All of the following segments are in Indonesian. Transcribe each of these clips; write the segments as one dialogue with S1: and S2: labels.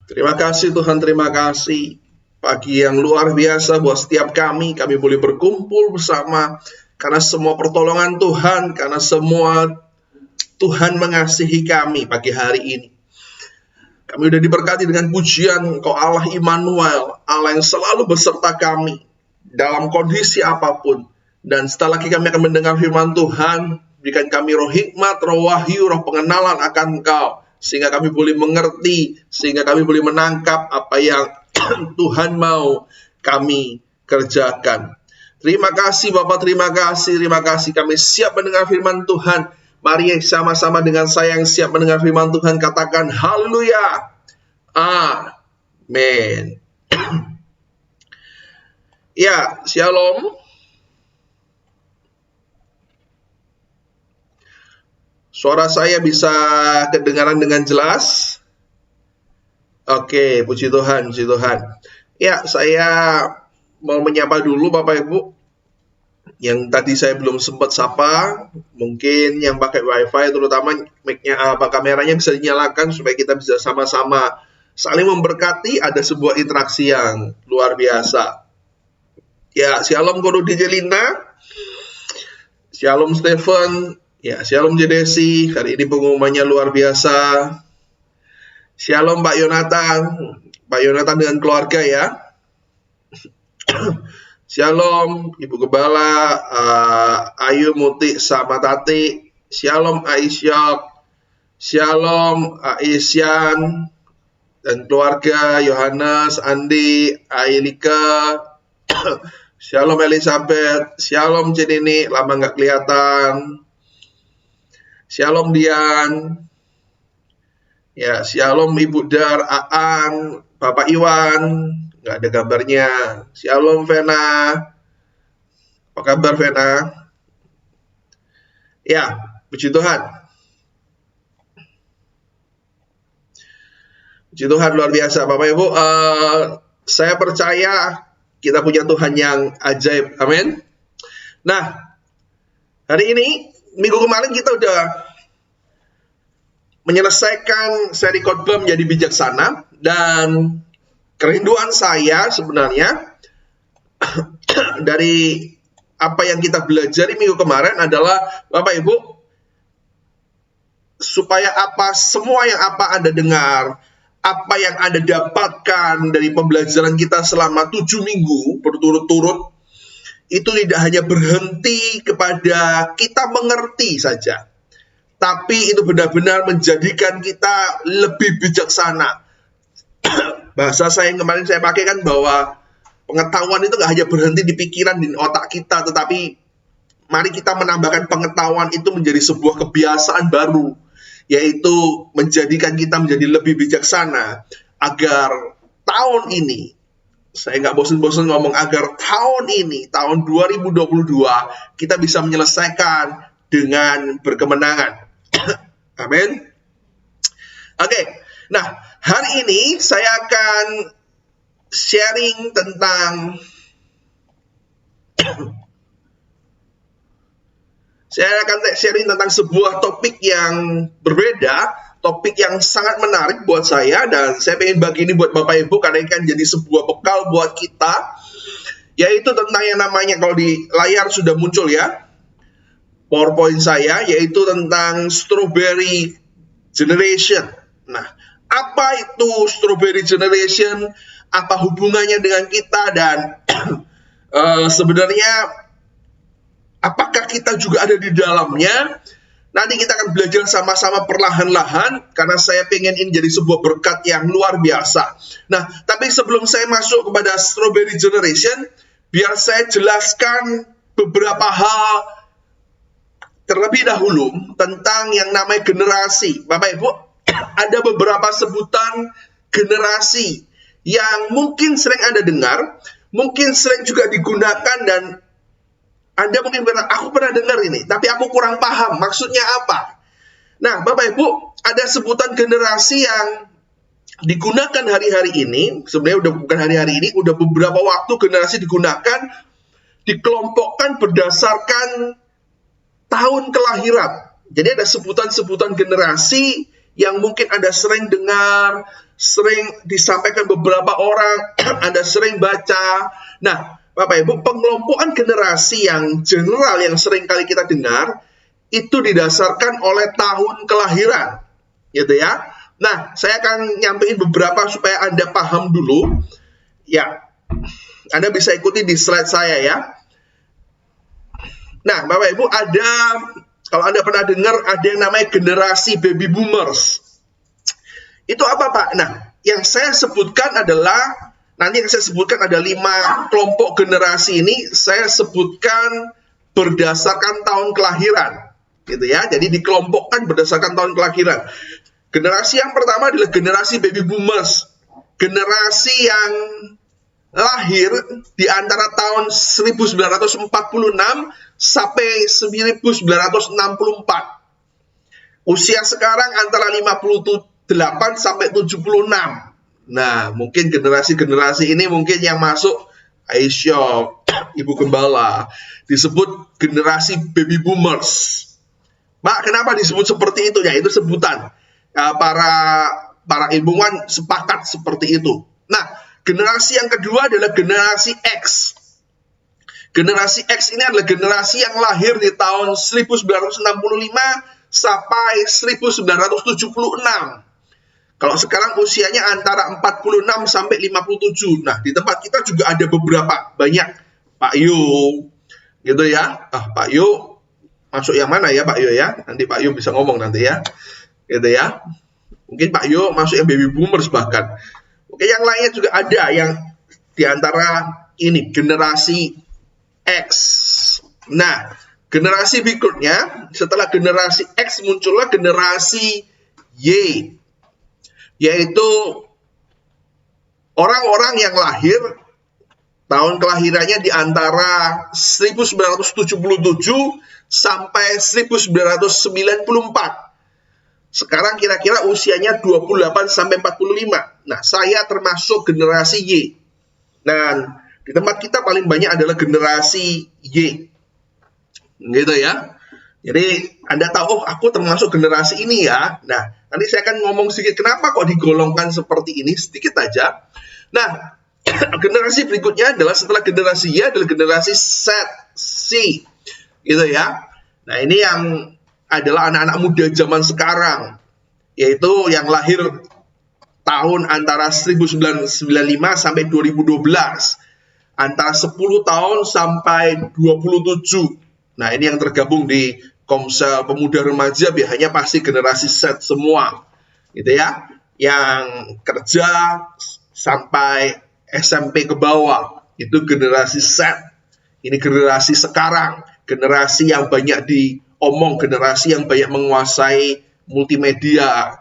S1: Terima kasih Tuhan, terima kasih. Pagi yang luar biasa buat setiap kami boleh berkumpul bersama. Karena semua pertolongan Tuhan, karena semua Tuhan mengasihi kami pagi hari ini. Kami sudah diberkati dengan pujian Engkau Allah Immanuel, Allah yang selalu beserta kami dalam kondisi apapun. Dan setelah lagi kami akan mendengar firman Tuhan, berikan kami roh hikmat, roh wahyu, roh pengenalan akan Engkau, sehingga kami boleh mengerti, sehingga kami boleh menangkap apa yang Tuhan mau kami kerjakan. Terima kasih Bapak, terima kasih kami siap mendengar firman Tuhan. Mari sama-sama dengan saya yang siap mendengar firman Tuhan katakan haleluya. Amin. Ya, shalom. Suara saya bisa kedengaran dengan jelas? Oke, puji Tuhan, puji Tuhan. Ya, saya mau menyapa dulu Bapak Ibu yang tadi saya belum sempat sapa. Mungkin yang pakai wifi terutama mic-nya kameranya bisa dinyalakan supaya kita bisa sama-sama saling memberkati. Ada sebuah interaksi yang luar biasa. Ya, shalom Guru DJ Lina, shalom Stephen, ya shalom Jedesi. Hari ini pengumumannya luar biasa. Shalom Pak Yonatan dengan keluarga ya. Shalom Ibu Gembala, Ayu Muti sama Tati. Shalom Aisyah, shalom Aisyan dan keluarga, Yohanes, Andi, Ailika. Shalom Elizabeth, shalom Cenini, lama nggak kelihatan. Shalom Dian. Ya, shalom Ibu Dar, Aan, Bapak Iwan, nggak ada gambarnya. Shalom Vena, apa kabar Vena? Ya, puji Tuhan. Puji Tuhan luar biasa, Bapak Ibu. Saya percaya kita punya Tuhan yang ajaib, amin. Nah, hari ini, minggu kemarin kita udah menyelesaikan seri khotbah menjadi bijaksana, dan kerinduan saya sebenarnya dari apa yang kita belajar di minggu kemarin adalah Bapak Ibu, supaya semua yang Anda dengar, apa yang Anda dapatkan dari pembelajaran kita selama 7 minggu berturut-turut, itu tidak hanya berhenti kepada kita mengerti saja, tapi itu benar-benar menjadikan kita lebih bijaksana. Bahasa saya yang kemarin saya pakai kan bahwa pengetahuan itu nggak hanya berhenti di pikiran, di otak kita, tetapi mari kita menambahkan pengetahuan itu menjadi sebuah kebiasaan baru, yaitu menjadikan kita menjadi lebih bijaksana, agar tahun ini, saya nggak bosan-bosan ngomong agar tahun ini, tahun 2022, kita bisa menyelesaikan dengan berkemenangan. Amin. Oke, nah hari ini saya akan sharing tentang sebuah topik yang berbeda, topik yang sangat menarik buat saya, dan saya pengen bagi ini buat Bapak Ibu karena ini kan jadi sebuah bekal buat kita, yaitu tentang yang namanya, kalau di layar sudah muncul ya PowerPoint saya, yaitu tentang Strawberry Generation. Nah, apa itu Strawberry Generation? Apa hubungannya dengan kita? Dan sebenarnya apakah kita juga ada di dalamnya? Nanti kita akan belajar sama-sama perlahan-lahan, karena saya pengen ini jadi sebuah berkat yang luar biasa. Nah, tapi sebelum saya masuk kepada Strawberry Generation, biar saya jelaskan beberapa hal terlebih dahulu tentang yang namanya generasi. Bapak Ibu, ada beberapa sebutan generasi yang mungkin sering Anda dengar, mungkin sering juga digunakan, dan Anda mungkin bilang, aku pernah dengar ini, tapi aku kurang paham maksudnya apa. Nah, Bapak Ibu, ada sebutan generasi yang digunakan hari-hari ini. Sebenarnya udah bukan hari-hari ini, udah beberapa waktu generasi digunakan, dikelompokkan berdasarkan tahun kelahiran. Jadi ada sebutan-sebutan generasi yang mungkin Anda sering dengar, sering disampaikan beberapa orang, Anda sering baca. Nah, Bapak Ibu, pengelompokan generasi yang general yang sering kali kita dengar, itu didasarkan oleh tahun kelahiran, gitu ya. Nah, saya akan nyampein beberapa supaya Anda paham dulu. Ya, Anda bisa ikuti di slide saya ya. Nah, Bapak Ibu, kalau Anda pernah dengar, ada yang namanya generasi baby boomers. Itu apa, Pak? Nah, yang saya sebutkan adalah, nanti yang saya sebutkan ada 5 kelompok generasi ini, saya sebutkan berdasarkan tahun kelahiran, gitu ya. Jadi dikelompokkan berdasarkan tahun kelahiran. Generasi yang pertama adalah generasi baby boomers. Generasi yang lahir di antara tahun 1946 sampai 1964. Usia sekarang antara 58 sampai 76. Nah, mungkin generasi-generasi ini mungkin yang masuk Aisyah, Ibu Gembala, disebut generasi baby boomers. Pak, kenapa disebut seperti itu? Ya, itu sebutan. Para ilmuwan sepakat seperti itu. Nah, generasi yang kedua adalah generasi X. Generasi X ini adalah generasi yang lahir di tahun 1965 sampai 1976. Kalau sekarang usianya antara 46 sampai 57. Nah, di tempat kita juga ada beberapa, banyak. Pak Yu, gitu ya. Pak Yu masuk yang mana ya Pak Yu ya? Nanti Pak Yu bisa ngomong nanti ya. Gitu ya. Mungkin Pak Yu masuk yang baby boomers bahkan. Oke, yang lainnya juga ada yang diantara ini generasi X. Nah, generasi berikutnya setelah generasi X muncullah generasi Y, yaitu orang-orang yang lahir tahun kelahirannya di antara 1977 sampai 1994. Sekarang kira-kira usianya 28 sampai 45. Nah, saya termasuk generasi Y. Dan di tempat kita paling banyak adalah generasi Y. Gitu ya. Jadi Anda tahu, aku termasuk generasi ini ya. Nah, nanti saya akan ngomong sedikit kenapa kok digolongkan seperti ini, sedikit aja. Nah, generasi berikutnya adalah setelah generasi Y adalah generasi Z, C. Gitu ya. Nah, ini yang adalah anak-anak muda zaman sekarang, yaitu yang lahir tahun antara 1995 sampai 2012, antara 10 tahun sampai 27. Nah, ini yang tergabung di Komsel Pemuda Remaja, biasanya pasti generasi Z semua, gitu ya, yang kerja sampai SMP ke bawah, itu generasi Z. Ini generasi sekarang, generasi yang banyak diomong, generasi yang banyak menguasai multimedia,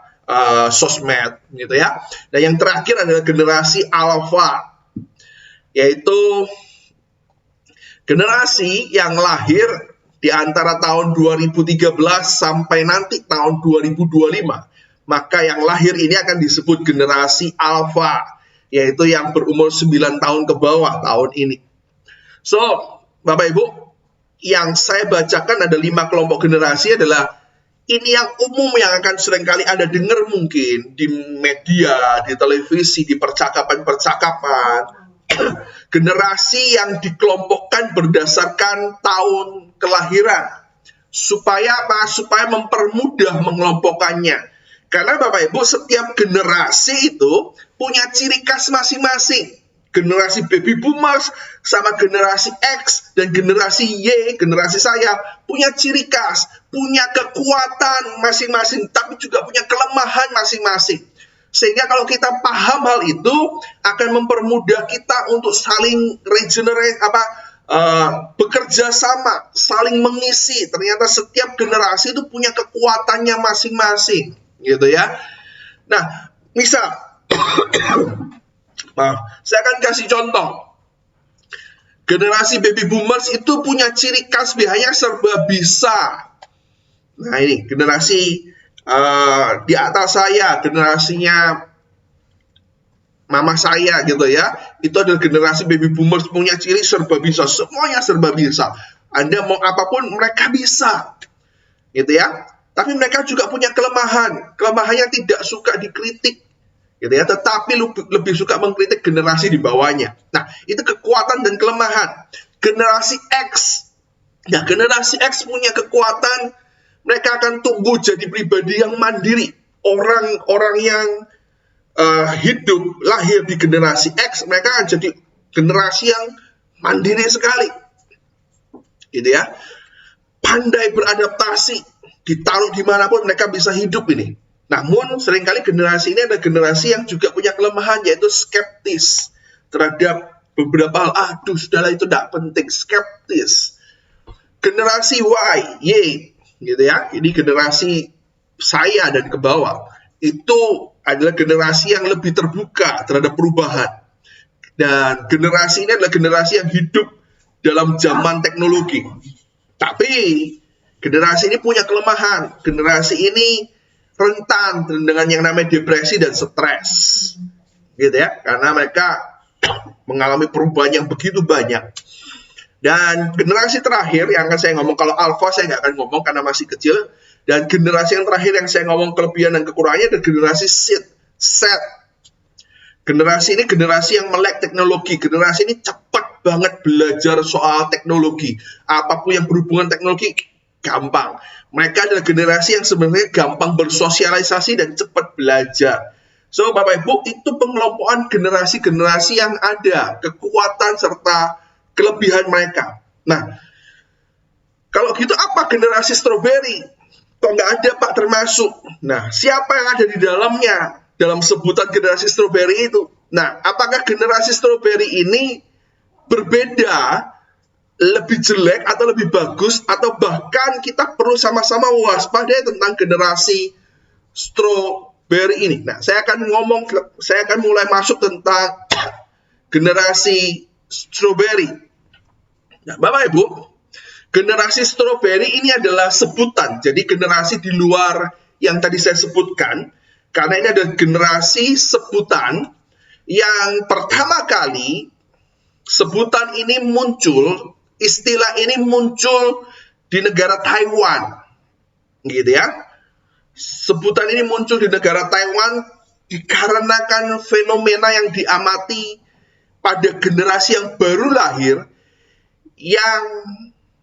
S1: sosmed, gitu ya. Dan yang terakhir adalah generasi Alpha, yaitu generasi yang lahir di antara tahun 2013 sampai nanti tahun 2025. Maka yang lahir ini akan disebut generasi Alpha, yaitu yang berumur 9 tahun ke bawah tahun ini. So, Bapak Ibu, yang saya bacakan ada 5 kelompok generasi adalah ini yang umum yang akan seringkali Anda dengar mungkin di media, di televisi, di percakapan-percakapan. Generasi yang dikelompokkan berdasarkan tahun kelahiran. Supaya apa? Supaya mempermudah mengelompokkannya. Karena Bapak Ibu, setiap generasi itu punya ciri khas masing-masing. Generasi baby boomers sama generasi X dan generasi Y, generasi saya, punya ciri khas, punya kekuatan masing-masing, tapi juga punya kelemahan masing-masing. Sehingga kalau kita paham hal itu, akan mempermudah kita untuk saling bekerja sama, saling mengisi. Ternyata setiap generasi itu punya kekuatannya masing-masing, gitu ya. Nah, misal saya akan kasih contoh. Generasi baby boomers itu punya ciri khas biasanya serba bisa. Nah, ini generasi di atas saya, generasinya mama saya gitu ya. Itu adalah generasi baby boomers punya ciri serba bisa. Semuanya serba bisa. Anda mau apapun mereka bisa. Gitu ya. Tapi mereka juga punya kelemahan. Kelemahannya tidak suka dikritik. gitu ya, tetapi lebih suka mengkritik generasi di bawahnya. Nah, itu kekuatan dan kelemahan generasi X. Nah, generasi X punya kekuatan, mereka akan tumbuh jadi pribadi yang mandiri. Orang-orang yang hidup lahir di generasi X, mereka akan jadi generasi yang mandiri sekali, gitu ya. Pandai beradaptasi, ditaruh dimanapun mereka bisa hidup ini. Namun seringkali generasi ini ada generasi yang juga punya kelemahan, yaitu skeptis terhadap beberapa hal. Aduh, sudahlah itu tidak penting, skeptis. Generasi Y, gitu ya. Ini generasi saya dan ke bawah. Itu adalah generasi yang lebih terbuka terhadap perubahan. Dan generasi ini adalah generasi yang hidup dalam zaman teknologi. Tapi generasi ini punya kelemahan. Generasi ini rentan dengan yang namanya depresi dan stres, gitu ya, karena mereka mengalami perubahan yang begitu banyak. Dan generasi terakhir yang akan saya ngomong, kalau alpha saya nggak akan ngomong karena masih kecil. Dan generasi yang terakhir yang saya ngomong kelebihan dan kekurangannya adalah generasi Z. Generasi ini generasi yang melek teknologi. Generasi ini cepat banget belajar soal teknologi. Apapun yang berhubungan teknologi, gampang. Mereka adalah generasi yang sebenarnya gampang bersosialisasi dan cepat belajar. So, Bapak Ibu, itu pengelompokan generasi-generasi yang ada, kekuatan serta kelebihan mereka. Nah, kalau gitu apa generasi strawberry? Kok nggak ada, Pak, termasuk? Nah, siapa yang ada di dalamnya? Dalam sebutan generasi strawberry itu. Nah, apakah generasi strawberry ini berbeda, lebih jelek atau lebih bagus, atau bahkan kita perlu sama-sama waspada tentang generasi strawberry ini? Nah, saya akan mulai masuk tentang generasi strawberry. Nah, Bapak Ibu, generasi strawberry ini adalah sebutan. Jadi generasi di luar yang tadi saya sebutkan, karena ini adalah generasi sebutan yang pertama kali sebutan ini muncul, istilah ini muncul di negara Taiwan, gitu ya. Sebutan ini muncul di negara Taiwan dikarenakan fenomena yang diamati pada generasi yang baru lahir, yang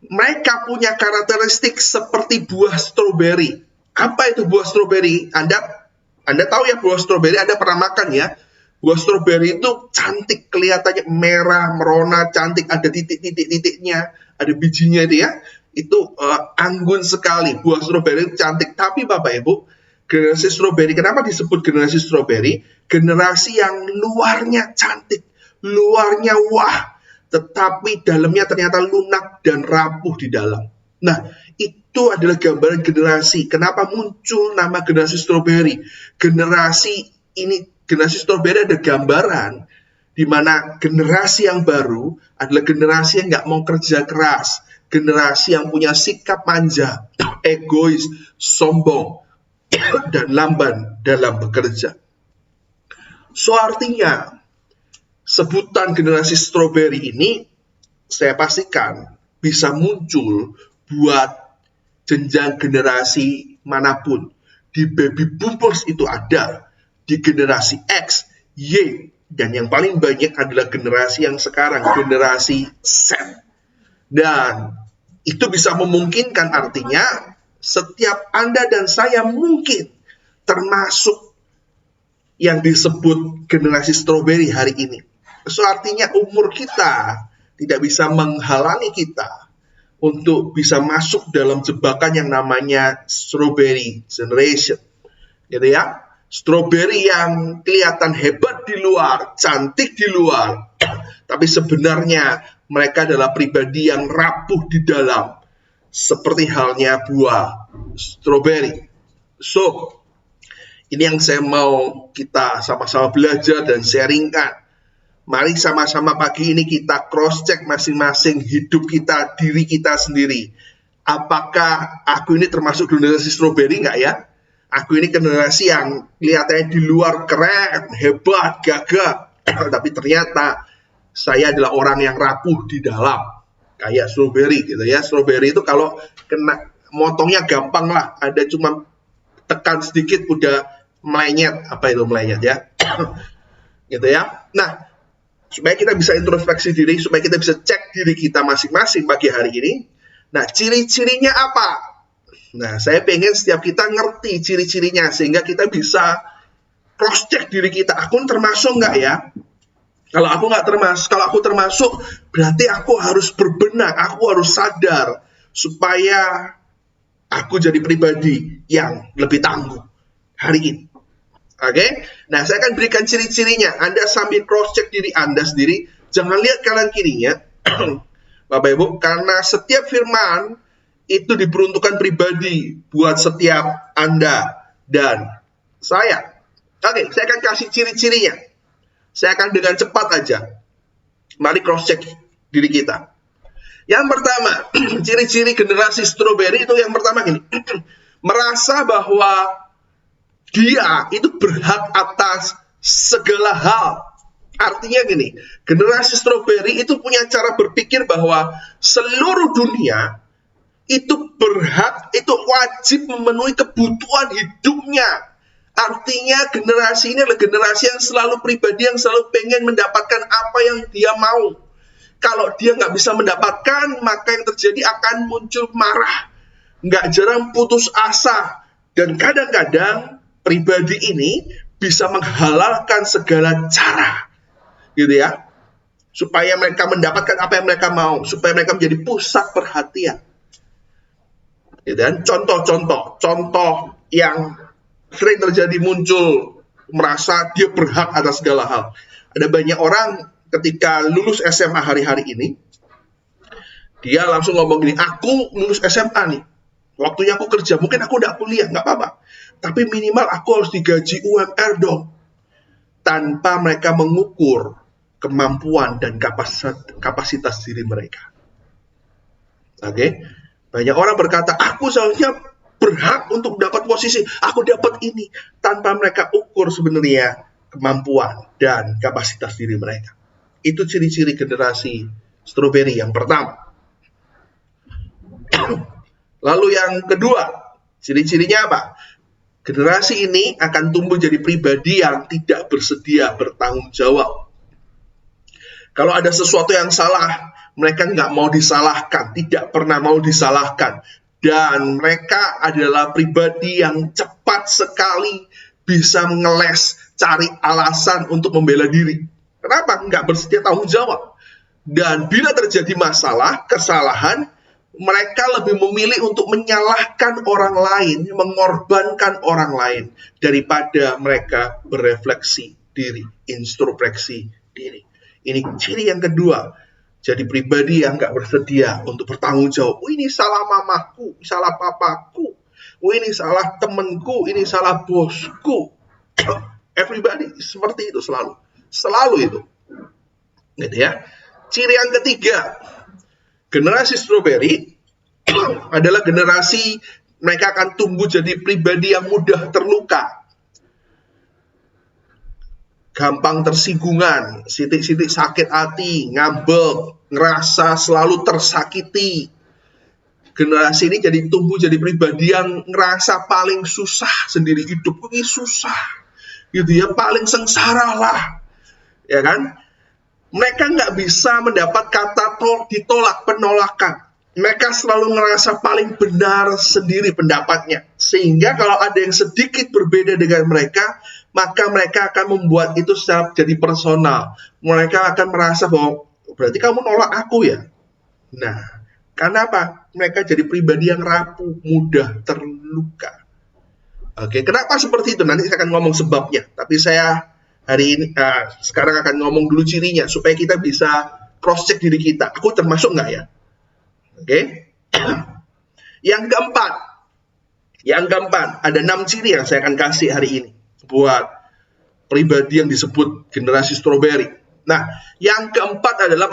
S1: mereka punya karakteristik seperti buah stroberi. Apa itu buah stroberi? Anda tahu ya buah stroberi, Anda pernah makan ya. Buah stroberi itu cantik, kelihatannya merah, merona, cantik, ada titik-titiknya, ada bijinya itu ya. Itu anggun sekali, buah stroberi itu cantik. Tapi Bapak Ibu, generasi stroberi, kenapa disebut generasi stroberi? Generasi yang luarnya cantik, luarnya wah, tetapi dalamnya ternyata lunak dan rapuh di dalam. Nah, itu adalah gambaran generasi. Kenapa muncul nama generasi strawberry? Generasi strawberry ada gambaran di mana generasi yang baru adalah generasi yang nggak mau kerja keras, generasi yang punya sikap manja, egois, sombong, dan lamban dalam bekerja. So artinya, sebutan generasi strawberry ini saya pastikan bisa muncul buat jenjang generasi manapun. Di baby boomers itu ada, di generasi X, Y, dan yang paling banyak adalah generasi yang sekarang, generasi Z. Dan itu bisa memungkinkan, artinya setiap Anda dan saya mungkin termasuk yang disebut generasi strawberry hari ini. So artinya umur kita tidak bisa menghalangi kita untuk bisa masuk dalam jebakan yang namanya strawberry generation, gitu ya. Strawberry yang kelihatan hebat di luar, cantik di luar, tapi sebenarnya mereka adalah pribadi yang rapuh di dalam, seperti halnya buah strawberry. So, ini yang saya mau kita sama-sama belajar dan sharingkan. Mari sama-sama pagi ini kita cross-check masing-masing hidup kita, diri kita sendiri. Apakah aku ini termasuk generasi strawberry nggak ya? Aku ini generasi yang kelihatannya di luar keren, hebat, gagah. Tapi ternyata saya adalah orang yang rapuh di dalam. Kayak strawberry gitu ya. Strawberry itu kalau kena motongnya gampang lah. Ada cuma tekan sedikit udah melenyet. Apa itu melenyet ya? Gitu ya. Nah, supaya kita bisa introspeksi diri, supaya kita bisa cek diri kita masing-masing pagi hari ini. Nah, ciri-cirinya apa? Nah, saya pengen setiap kita ngerti ciri-cirinya, sehingga kita bisa cross-check diri kita. Aku termasuk nggak ya? Kalau aku termasuk, berarti aku harus berbenah, aku harus sadar, supaya aku jadi pribadi yang lebih tangguh hari ini. Oke, nah saya akan berikan ciri-cirinya. Anda sambil cross-check diri Anda sendiri, jangan lihat kanan kirinya, Bapak Ibu, karena setiap firman itu diperuntukkan pribadi buat setiap Anda dan saya. Oke, saya akan kasih ciri-cirinya. Saya akan dengan cepat aja. Mari cross-check diri kita. Yang pertama, ciri-ciri generasi strawberry itu yang pertama gini, merasa bahwa dia itu berhak atas segala hal. Artinya gini, generasi strawberry itu punya cara berpikir bahwa seluruh dunia itu berhak, itu wajib memenuhi kebutuhan hidupnya. Artinya generasi ini adalah generasi yang selalu pribadi, yang selalu pengen mendapatkan apa yang dia mau. Kalau dia nggak bisa mendapatkan, maka yang terjadi akan muncul marah. Nggak jarang putus asa. Dan kadang-kadang pribadi ini bisa menghalalkan segala cara, gitu ya, supaya mereka mendapatkan apa yang mereka mau, supaya mereka menjadi pusat perhatian. Gitu kan? Contoh yang sering terjadi muncul, merasa dia berhak atas segala hal. Ada banyak orang ketika lulus SMA hari-hari ini, dia langsung ngomong gini, aku lulus SMA nih, waktunya aku kerja, mungkin aku udah kuliah, nggak apa-apa. Tapi minimal aku harus digaji UMR dong. Tanpa mereka mengukur kemampuan dan kapasitas diri mereka. Oke? Banyak orang berkata, aku seharusnya berhak untuk dapat posisi, aku dapat ini. Tanpa mereka ukur sebenarnya kemampuan dan kapasitas diri mereka. Itu ciri-ciri generasi strawberry yang pertama. Lalu yang kedua, ciri-cirinya apa? Generasi ini akan tumbuh jadi pribadi yang tidak bersedia bertanggung jawab. Kalau ada sesuatu yang salah, mereka nggak mau disalahkan, tidak pernah mau disalahkan. Dan mereka adalah pribadi yang cepat sekali bisa mengeles, cari alasan untuk membela diri. Kenapa? Nggak bersedia tanggung jawab. Dan bila terjadi masalah, kesalahan, mereka lebih memilih untuk menyalahkan orang lain, mengorbankan orang lain, daripada mereka berefleksi diri, introspeksi diri. Ini ciri yang kedua. Jadi pribadi yang nggak bersedia untuk bertanggung jawab. Oh, ini salah mamaku, salah papaku. Oh, ini salah temanku, ini salah bosku. Everybody seperti itu selalu. Selalu itu. Gitu ya. Ciri yang ketiga, generasi strawberry adalah generasi mereka akan tumbuh jadi pribadi yang mudah terluka, gampang tersinggungan, sitik-sitik sakit hati, ngambek, ngerasa selalu tersakiti. Generasi ini jadi tumbuh jadi pribadi yang ngerasa paling susah sendiri, hidup ini susah, gitu ya, paling sengsara lah, ya kan? Mereka nggak bisa mendapat kata ditolak, penolakan. Mereka selalu ngerasa paling benar sendiri pendapatnya. Sehingga kalau ada yang sedikit berbeda dengan mereka, maka mereka akan membuat itu secara jadi personal. Mereka akan merasa bahwa, berarti kamu nolak aku ya? Nah, karena apa? Mereka jadi pribadi yang rapuh, mudah terluka. Oke, kenapa seperti itu? Nanti saya akan ngomong sebabnya. Tapi saya hari ini sekarang akan ngomong dulu cirinya supaya kita bisa cross check diri kita. Aku termasuk nggak ya? Oke. Yang keempat ada 6 ciri yang saya akan kasih hari ini buat pribadi yang disebut generasi strawberry. Nah, yang keempat adalah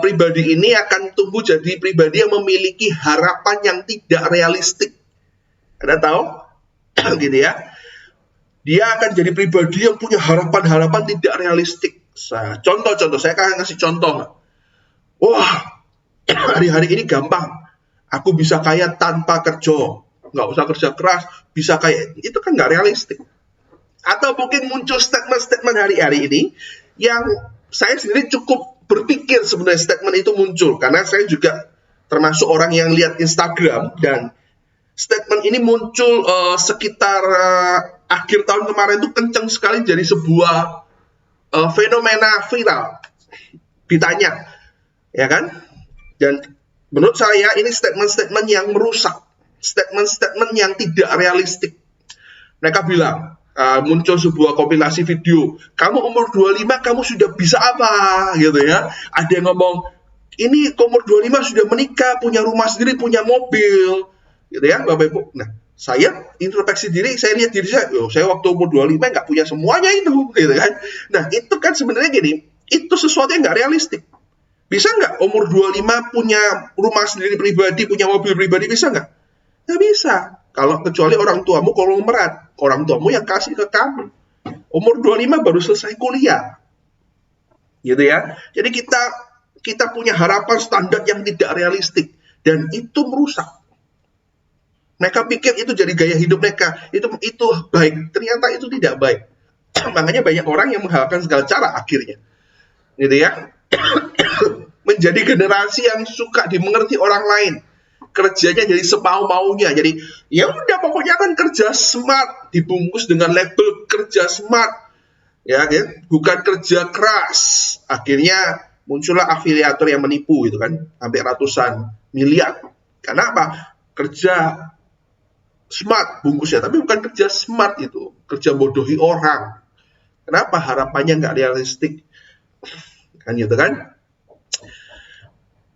S1: pribadi ini akan tumbuh jadi pribadi yang memiliki harapan yang tidak realistik. Anda tahu? Gitu ya. Dia akan jadi pribadi yang punya harapan-harapan tidak realistik. Contoh-contoh, saya akan ngasih contoh. Wah, hari-hari ini gampang. Aku bisa kaya tanpa kerja. Nggak usah kerja keras, bisa kaya. Itu kan nggak realistik. Atau mungkin muncul statement-statement hari-hari ini yang saya sendiri cukup berpikir sebenarnya statement itu muncul. Karena saya juga termasuk orang yang lihat Instagram, dan statement ini muncul sekitar akhir tahun kemarin itu kencang sekali jadi sebuah fenomena viral. Ditanya, ya kan? Dan menurut saya ini statement-statement yang merusak, statement-statement yang tidak realistik. Mereka bilang, muncul sebuah kompilasi video, kamu umur 25 kamu sudah bisa apa gitu ya. Ada yang ngomong, ini umur 25 sudah menikah, punya rumah sendiri, punya mobil gitu ya Bapak Ibu. Nah, saya introspeksi diri, saya lihat diri saya, saya waktu umur 25 nggak punya semuanya itu gitu kan. Nah, itu kan sebenarnya gini, itu sesuatu yang nggak realistik. Bisa nggak umur 25 punya rumah sendiri pribadi, punya mobil pribadi, bisa nggak? Nggak bisa. Kalau kecuali orang tuamu konglomerat, orang tuamu yang kasih ke kamu. Umur 25 baru selesai kuliah. Gitu ya. Jadi kita punya harapan standar yang tidak realistik, dan itu merusak. Mereka pikir itu jadi gaya hidup mereka, itu baik. Ternyata itu tidak baik. Makanya banyak orang yang menghalalkan segala cara akhirnya. Gitu ya. Menjadi generasi yang suka dimengerti orang lain. Kerjanya jadi semau-maunya. Jadi ya udah pokoknya kan kerja smart, dibungkus dengan label kerja smart. Ya kan? Bukan kerja keras. Akhirnya muncullah afiliator yang menipu gitu kan, sampai ratusan miliar. Karena apa? Kerja smart bungkusnya, tapi bukan kerja smart itu. Kerja bodohi orang. Kenapa? Harapannya nggak realistik. Kan gitu kan?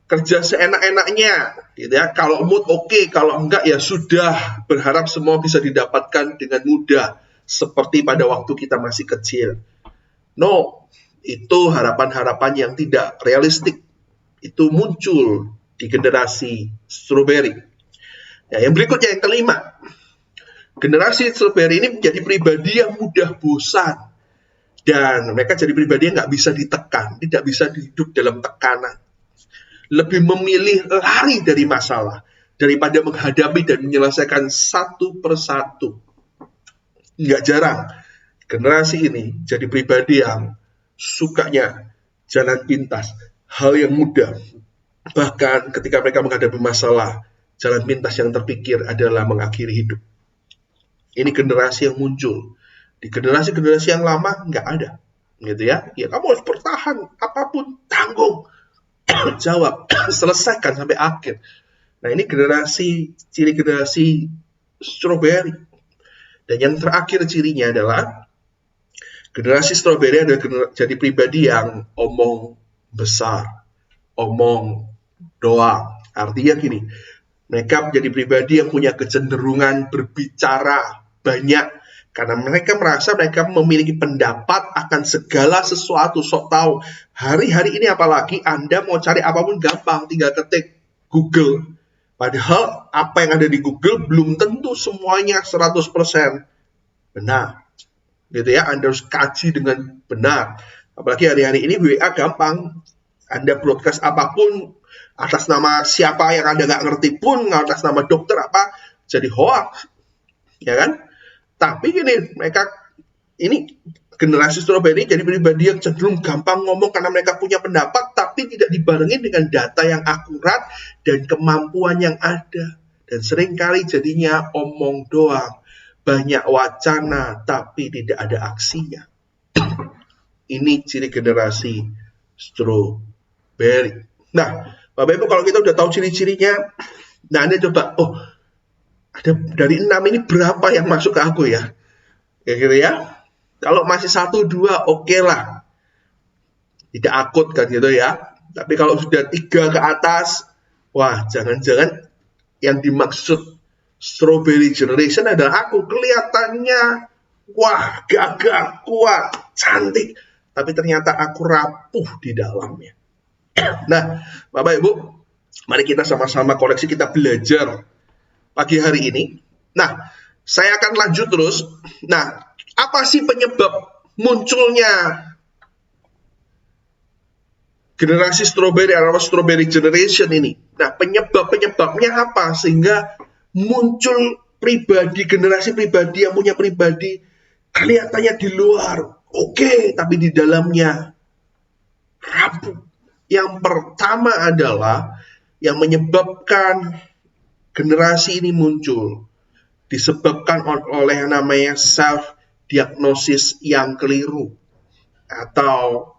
S1: Kerja seenak-enaknya, gitu ya. Kalau mood oke, kalau enggak ya sudah, berharap semua bisa didapatkan dengan mudah, seperti pada waktu kita masih kecil. No, itu harapan-harapan yang tidak realistik. Itu muncul di generasi strawberry. Ya, yang berikutnya, yang kelima, generasi strawberry ini menjadi pribadi yang mudah bosan, dan mereka jadi pribadi yang nggak bisa ditekan, tidak bisa hidup dalam tekanan. Lebih memilih lari dari masalah daripada menghadapi dan menyelesaikan satu persatu. Nggak jarang generasi ini jadi pribadi yang sukanya jalan pintas, hal yang mudah. Bahkan ketika mereka menghadapi masalah, jalan pintas yang terpikir adalah mengakhiri hidup. Ini generasi yang muncul. Di generasi-generasi yang lama nggak ada, gitu ya. Ya kamu harus bertahan, apapun tanggung. Jawab, selesaikan sampai akhir. Nah, ini ciri generasi strawberry. Dan yang terakhir cirinya adalah generasi strawberry adalah jadi pribadi yang omong besar, omong doang. Artinya gini, mereka menjadi pribadi yang punya kecenderungan berbicara banyak, karena mereka merasa mereka memiliki pendapat akan segala sesuatu, sok tahu. Hari-hari ini apalagi Anda mau cari apapun gampang, tinggal ketik Google. Padahal apa yang ada di Google belum tentu semuanya 100% benar. Gitu ya, Anda harus kaji dengan benar. Apalagi hari-hari ini WA gampang. Anda broadcast apapun atas nama siapa yang Anda nggak ngerti pun, atas nama dokter apa, jadi hoax. Ya kan? Tapi gini, mereka ini generasi strawberry jadi pribadi yang cenderung gampang ngomong karena mereka punya pendapat, tapi tidak dibarengi dengan data yang akurat dan kemampuan yang ada. Dan seringkali jadinya omong doang, banyak wacana, tapi tidak ada aksinya. Ini ciri generasi strawberry. Nah, Bapak Ibu, kalau kita udah tahu ciri-cirinya, nah Anda coba, ada dari 6 ini berapa yang masuk ke aku ya? Kayak gitu ya. Kalau masih 1, 2, oke lah. Tidak akut kan gitu ya. Tapi kalau sudah 3 ke atas, wah jangan-jangan yang dimaksud strawberry generation adalah aku. Kelihatannya, wah gagah, kuat, cantik. Tapi ternyata aku rapuh di dalamnya. Nah, Bapak Ibu, mari kita sama-sama koreksi, kita belajar pagi hari ini. Nah, saya akan lanjut terus. Nah, apa sih penyebab munculnya generasi strawberry atau strawberry generation ini? Nah, penyebabnya apa sehingga muncul generasi pribadi yang punya pribadi Kelihatannya di luar oke, tapi di dalamnya rapuh. Yang pertama adalah yang menyebabkan generasi ini muncul disebabkan oleh yang namanya self diagnosis yang keliru, atau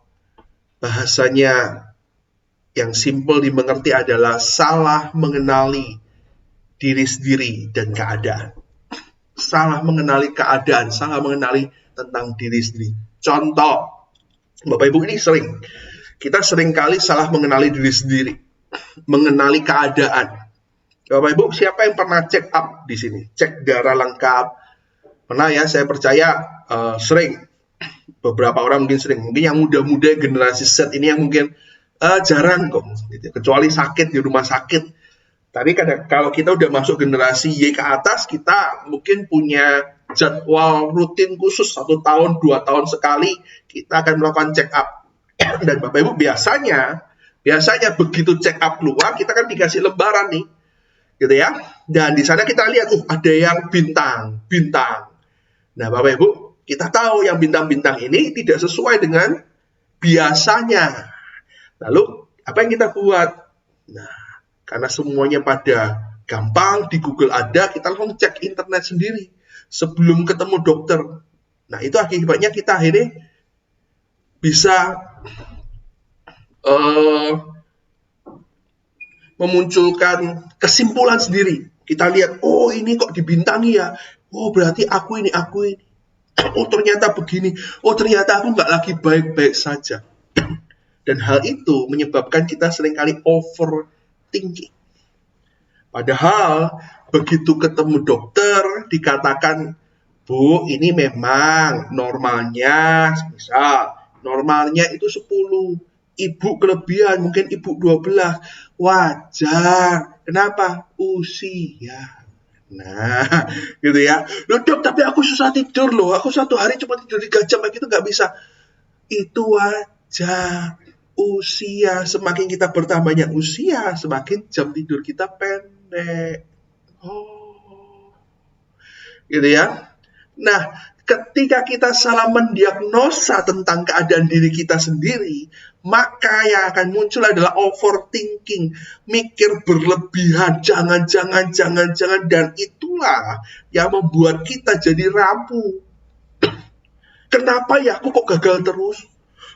S1: bahasanya yang simpel dimengerti adalah salah mengenali diri sendiri dan keadaan. Salah mengenali keadaan, salah mengenali tentang diri sendiri. Contoh, Bapak Ibu, ini kita sering kali salah mengenali diri sendiri, mengenali keadaan. Bapak Ibu, siapa yang pernah check up di sini? Cek darah lengkap. Pernah ya, saya percaya sering. Beberapa orang mungkin sering. Mungkin yang muda-muda generasi Z ini yang mungkin jarang kok. Kecuali sakit di rumah sakit. Tapi kalau kita udah masuk generasi Y ke atas, kita mungkin punya jadwal rutin khusus 1 tahun, 2 tahun sekali kita akan melakukan check up. Dan Bapak Ibu biasanya begitu check up keluar, kita kan dikasih lembaran nih, gitu ya. Dan di sana kita lihat, ada yang bintang. Nah, Bapak Ibu, kita tahu yang bintang-bintang ini tidak sesuai dengan biasanya. Lalu apa yang kita buat? Nah, karena semuanya pada gampang, di Google ada, kita langsung cek internet sendiri sebelum ketemu dokter. Nah, itu akibatnya kita akhirnya bisa memunculkan kesimpulan sendiri. Kita lihat, oh ini kok dibintangi ya, oh berarti aku ini. Oh ternyata begini, oh ternyata aku nggak lagi baik-baik saja. Dan hal itu menyebabkan kita seringkali overthinking. Padahal begitu ketemu dokter dikatakan, Bu, ini memang normalnya, misal normalnya itu 10, ibu kelebihan, mungkin ibu 12, wajar. Kenapa? Usia. Nah, gitu ya. Loh dok, tapi aku susah tidur loh. Aku 1 hari cuma tidur 3 jam, gitu nggak bisa. Itu wajar. Usia, semakin kita bertambahnya usia, semakin jam tidur kita pendek. Oh, gitu ya. Nah, ketika kita salah mendiagnosa tentang keadaan diri kita sendiri, maka yang akan muncul adalah overthinking, mikir berlebihan, jangan, dan itulah yang membuat kita jadi rapuh. Kenapa ya aku kok gagal terus?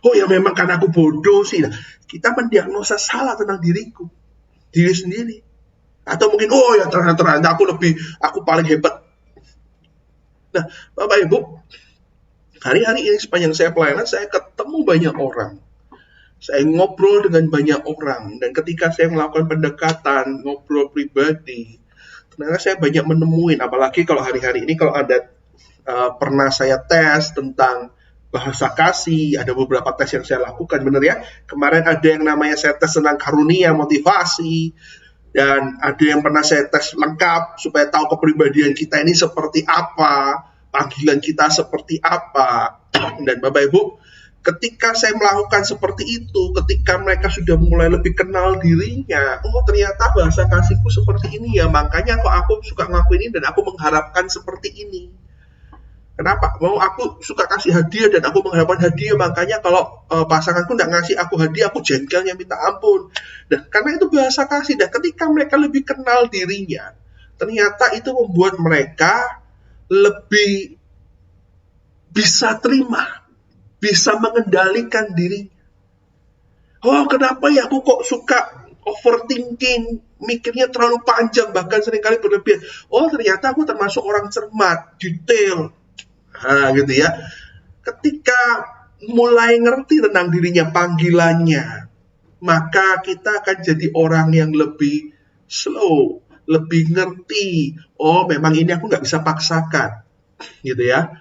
S1: Oh ya memang karena aku bodoh sih. Nah, kita mendiagnosa salah tentang diri sendiri. Atau mungkin, oh ya ternyata aku paling hebat. Nah, Bapak Ibu, hari-hari ini sepanjang saya pelayanan, saya ketemu banyak orang. Saya ngobrol dengan banyak orang. Dan ketika saya melakukan pendekatan, ngobrol pribadi, ternyata saya banyak menemuin. Apalagi kalau hari-hari ini, kalau ada pernah saya tes tentang bahasa kasih, ada beberapa tes yang saya lakukan, benar ya. Kemarin ada yang namanya saya tes tentang karunia, motivasi, dan ada yang pernah saya tes lengkap supaya tahu kepribadian kita ini seperti apa, panggilan kita seperti apa. Dan Bapak Ibu, ketika saya melakukan seperti itu, ketika mereka sudah mulai lebih kenal dirinya, oh ternyata bahasa kasihku seperti ini ya, makanya kok aku suka ngelakuin ini dan aku mengharapkan seperti ini. Kenapa? Mau aku suka kasih hadiah dan aku mengharapkan hadiah, makanya kalau pasanganku nggak ngasih aku hadiah, aku jengkelnya minta ampun. Dan karena itu bahasa kasih, dan ketika mereka lebih kenal dirinya, ternyata itu membuat mereka lebih bisa terima, bisa mengendalikan dirinya. Oh, kenapa ya aku kok suka overthinking, mikirnya terlalu panjang, bahkan seringkali berlebihan. Oh, ternyata aku termasuk orang cermat, detail. Nah, gitu ya. Ketika mulai ngerti tentang dirinya, panggilannya, maka kita akan jadi orang yang lebih slow, lebih ngerti. Oh, memang ini aku nggak bisa paksakan, gitu ya.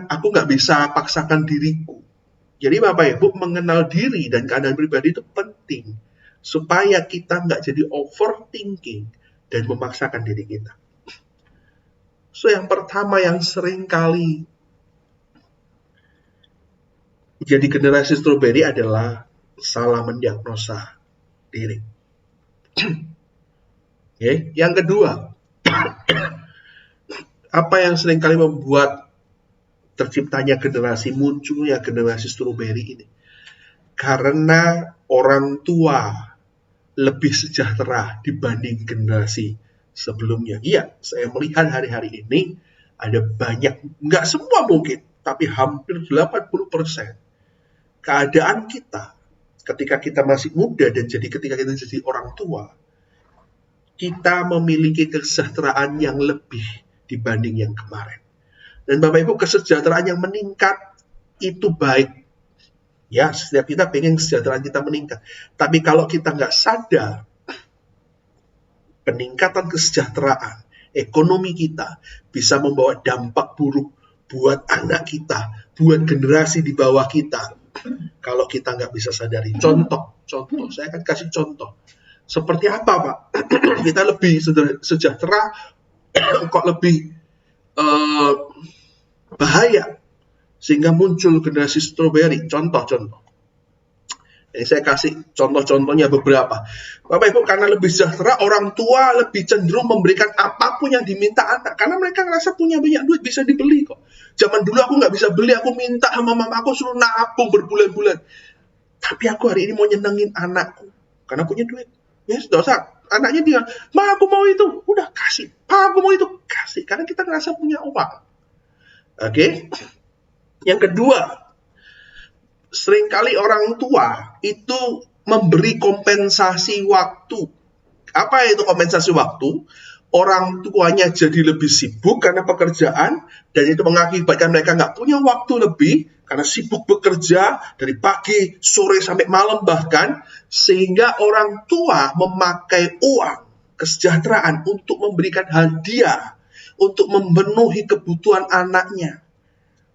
S1: Aku nggak bisa paksakan diriku. Jadi Bapak Ibu, mengenal diri dan keadaan pribadi itu penting supaya kita nggak jadi overthinking dan memaksakan diri kita. So, yang pertama yang sering kali jadi generasi strawberry adalah salah mendiagnosa diri. Okay. Yang kedua, apa yang sering kali membuat terciptanya generasi, munculnya generasi strawberry ini. Karena orang tua lebih sejahtera dibanding generasi sebelumnya. Iya, saya melihat hari-hari ini ada banyak, nggak semua mungkin, tapi hampir 80% keadaan kita ketika kita masih muda dan ketika kita jadi orang tua, kita memiliki kesejahteraan yang lebih dibanding yang kemarin. Dan Bapak Ibu, kesejahteraan yang meningkat itu baik. Ya, setiap kita pengen kesejahteraan kita meningkat. Tapi kalau kita nggak sadar, peningkatan kesejahteraan, ekonomi kita bisa membawa dampak buruk buat anak kita, buat generasi di bawah kita. Kalau kita nggak bisa sadari. Contoh, saya akan kasih contoh. Seperti apa, Pak? Kita lebih sejahtera, kok lebih bahaya, sehingga muncul generasi strawberry. Contoh. Ini saya kasih contoh-contohnya beberapa. Bapak Ibu, karena lebih sejahtera, orang tua lebih cenderung memberikan apapun yang diminta anak. Karena mereka ngerasa punya banyak duit, bisa dibeli kok. Zaman dulu aku nggak bisa beli, aku minta sama mama aku suruh nabung berbulan-bulan. Tapi aku hari ini mau nyenengin anakku, karena punya duit. Ya sudah usah. Anaknya dia, Ma aku mau itu, udah kasih. Pa aku mau itu, kasih. Karena kita ngerasa punya uang. Oke. Yang kedua, seringkali orang tua itu memberi kompensasi waktu. Apa itu kompensasi waktu? Orang tuanya jadi lebih sibuk karena pekerjaan, dan itu mengakibatkan mereka nggak punya waktu lebih karena sibuk bekerja dari pagi, sore, sampai malam bahkan, sehingga orang tua memakai uang kesejahteraan untuk memberikan hadiah, untuk memenuhi kebutuhan anaknya.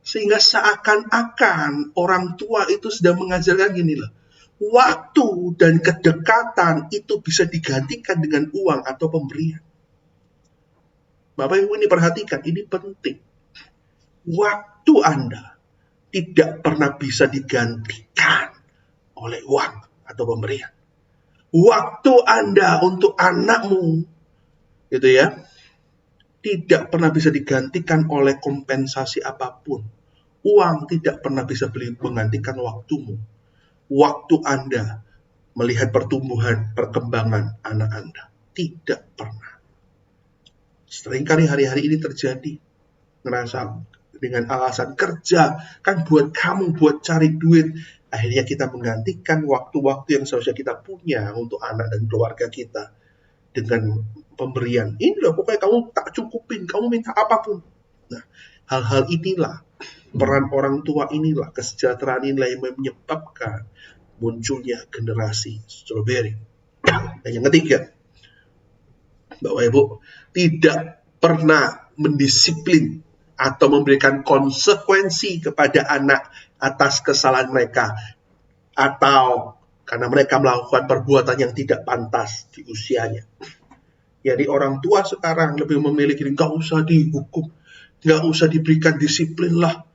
S1: Sehingga seakan-akan orang tua itu sedang mengajarkan gini loh, waktu dan kedekatan itu bisa digantikan dengan uang atau pemberian. Bapak Ibu ini perhatikan, ini penting. Waktu Anda tidak pernah bisa digantikan oleh uang atau pemberian. Waktu Anda untuk anakmu, gitu ya, tidak pernah bisa digantikan oleh kompensasi apapun. Uang tidak pernah bisa menggantikan waktumu. Waktu Anda melihat pertumbuhan, perkembangan anak Anda. Tidak pernah. Seringkali hari-hari ini terjadi. Ngerasa dengan alasan kerja, kan buat kamu, buat cari duit. Akhirnya kita menggantikan waktu-waktu yang seharusnya kita punya untuk anak dan keluarga kita dengan pemberian. Ini loh, pokoknya kamu tak cukupin, kamu minta apapun. Nah, hal-hal inilah, peran orang tua inilah, kesejahteraan inilah yang menyebabkan munculnya generasi strawberry. Dan yang ketiga, Bapak Ibu, tidak pernah mendisiplin atau memberikan konsekuensi kepada anak atas kesalahan mereka, atau karena mereka melakukan perbuatan yang tidak pantas di usianya. Jadi orang tua sekarang lebih memilih nggak usah dihukum, nggak usah diberikan disiplin lah,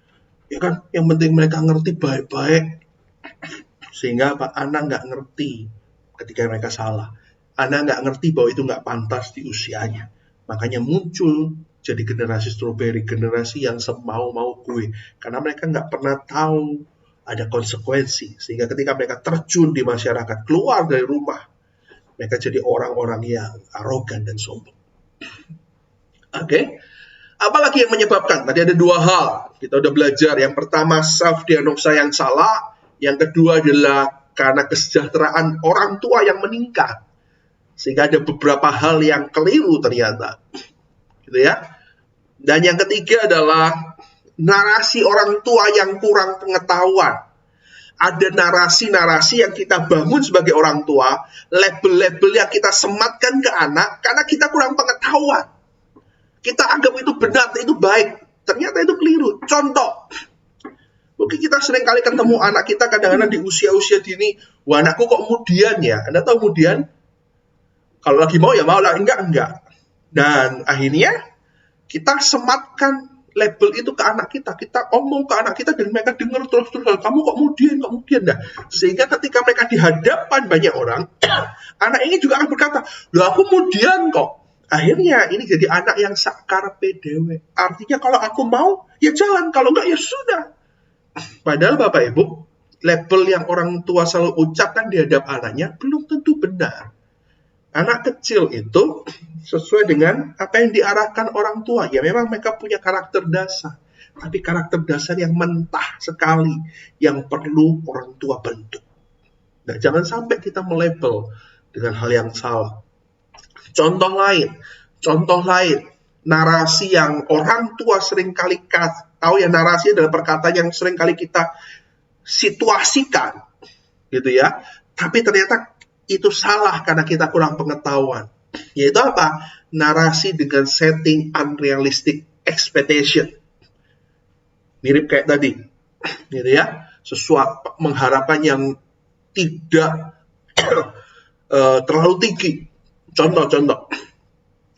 S1: ya kan? Yang penting mereka ngerti baik-baik. Sehingga Pak, anak nggak ngerti ketika mereka salah. Anak nggak ngerti bahwa itu nggak pantas di usianya. Makanya muncul jadi generasi strawberry, generasi yang semau-mau gue. Karena mereka nggak pernah tahu ada konsekuensi. Sehingga ketika mereka terjun di masyarakat, keluar dari rumah, mereka jadi orang-orang yang arogan dan sombong. Oke. Apalagi yang menyebabkan? Tadi ada dua hal. Kita udah belajar. Yang pertama, self-diagnosa yang salah. Yang kedua adalah karena kesejahteraan orang tua yang meningkat. Sehingga ada beberapa hal yang keliru ternyata. Gitu ya. Dan yang ketiga adalah narasi orang tua yang kurang pengetahuan. Ada narasi-narasi yang kita bangun sebagai orang tua, label-label yang kita sematkan ke anak karena kita kurang pengetahuan. Kita anggap itu benar, itu baik. Ternyata itu keliru. Contoh, mungkin kita sering kali ketemu anak kita kadang-kadang di usia-usia dini, wah anakku kok kemudian ya. Anda tahu kemudian? Kalau lagi mau ya mau lah, enggak. Dan akhirnya kita sematkan label itu ke anak kita. Kita omong ke anak kita dan mereka dengar terus-terus, kamu kok kemudian. Nah, sehingga ketika mereka di hadapan banyak orang, anak ini juga akan berkata, loh aku kemudian kok. Akhirnya ini jadi anak yang sakar PDW. Artinya kalau aku mau, ya jalan, kalau enggak ya sudah. Padahal Bapak Ibu, label yang orang tua selalu ucapkan di hadap anaknya belum tentu benar. Anak kecil itu sesuai dengan apa yang diarahkan orang tua. Ya memang mereka punya karakter dasar, tapi karakter dasar yang mentah sekali yang perlu orang tua bentuk. Nah, jangan sampai kita melabel dengan hal yang salah. Contoh lain, narasi yang orang tua seringkali tahu ya, narasi adalah perkataan yang seringkali kita situasikan, gitu ya. Tapi ternyata itu salah karena kita kurang pengetahuan. Yaitu apa? Narasi dengan setting unrealistic expectation. Mirip kayak tadi, gitu ya. Sesuatu mengharapkan yang tidak terlalu tinggi. Contoh,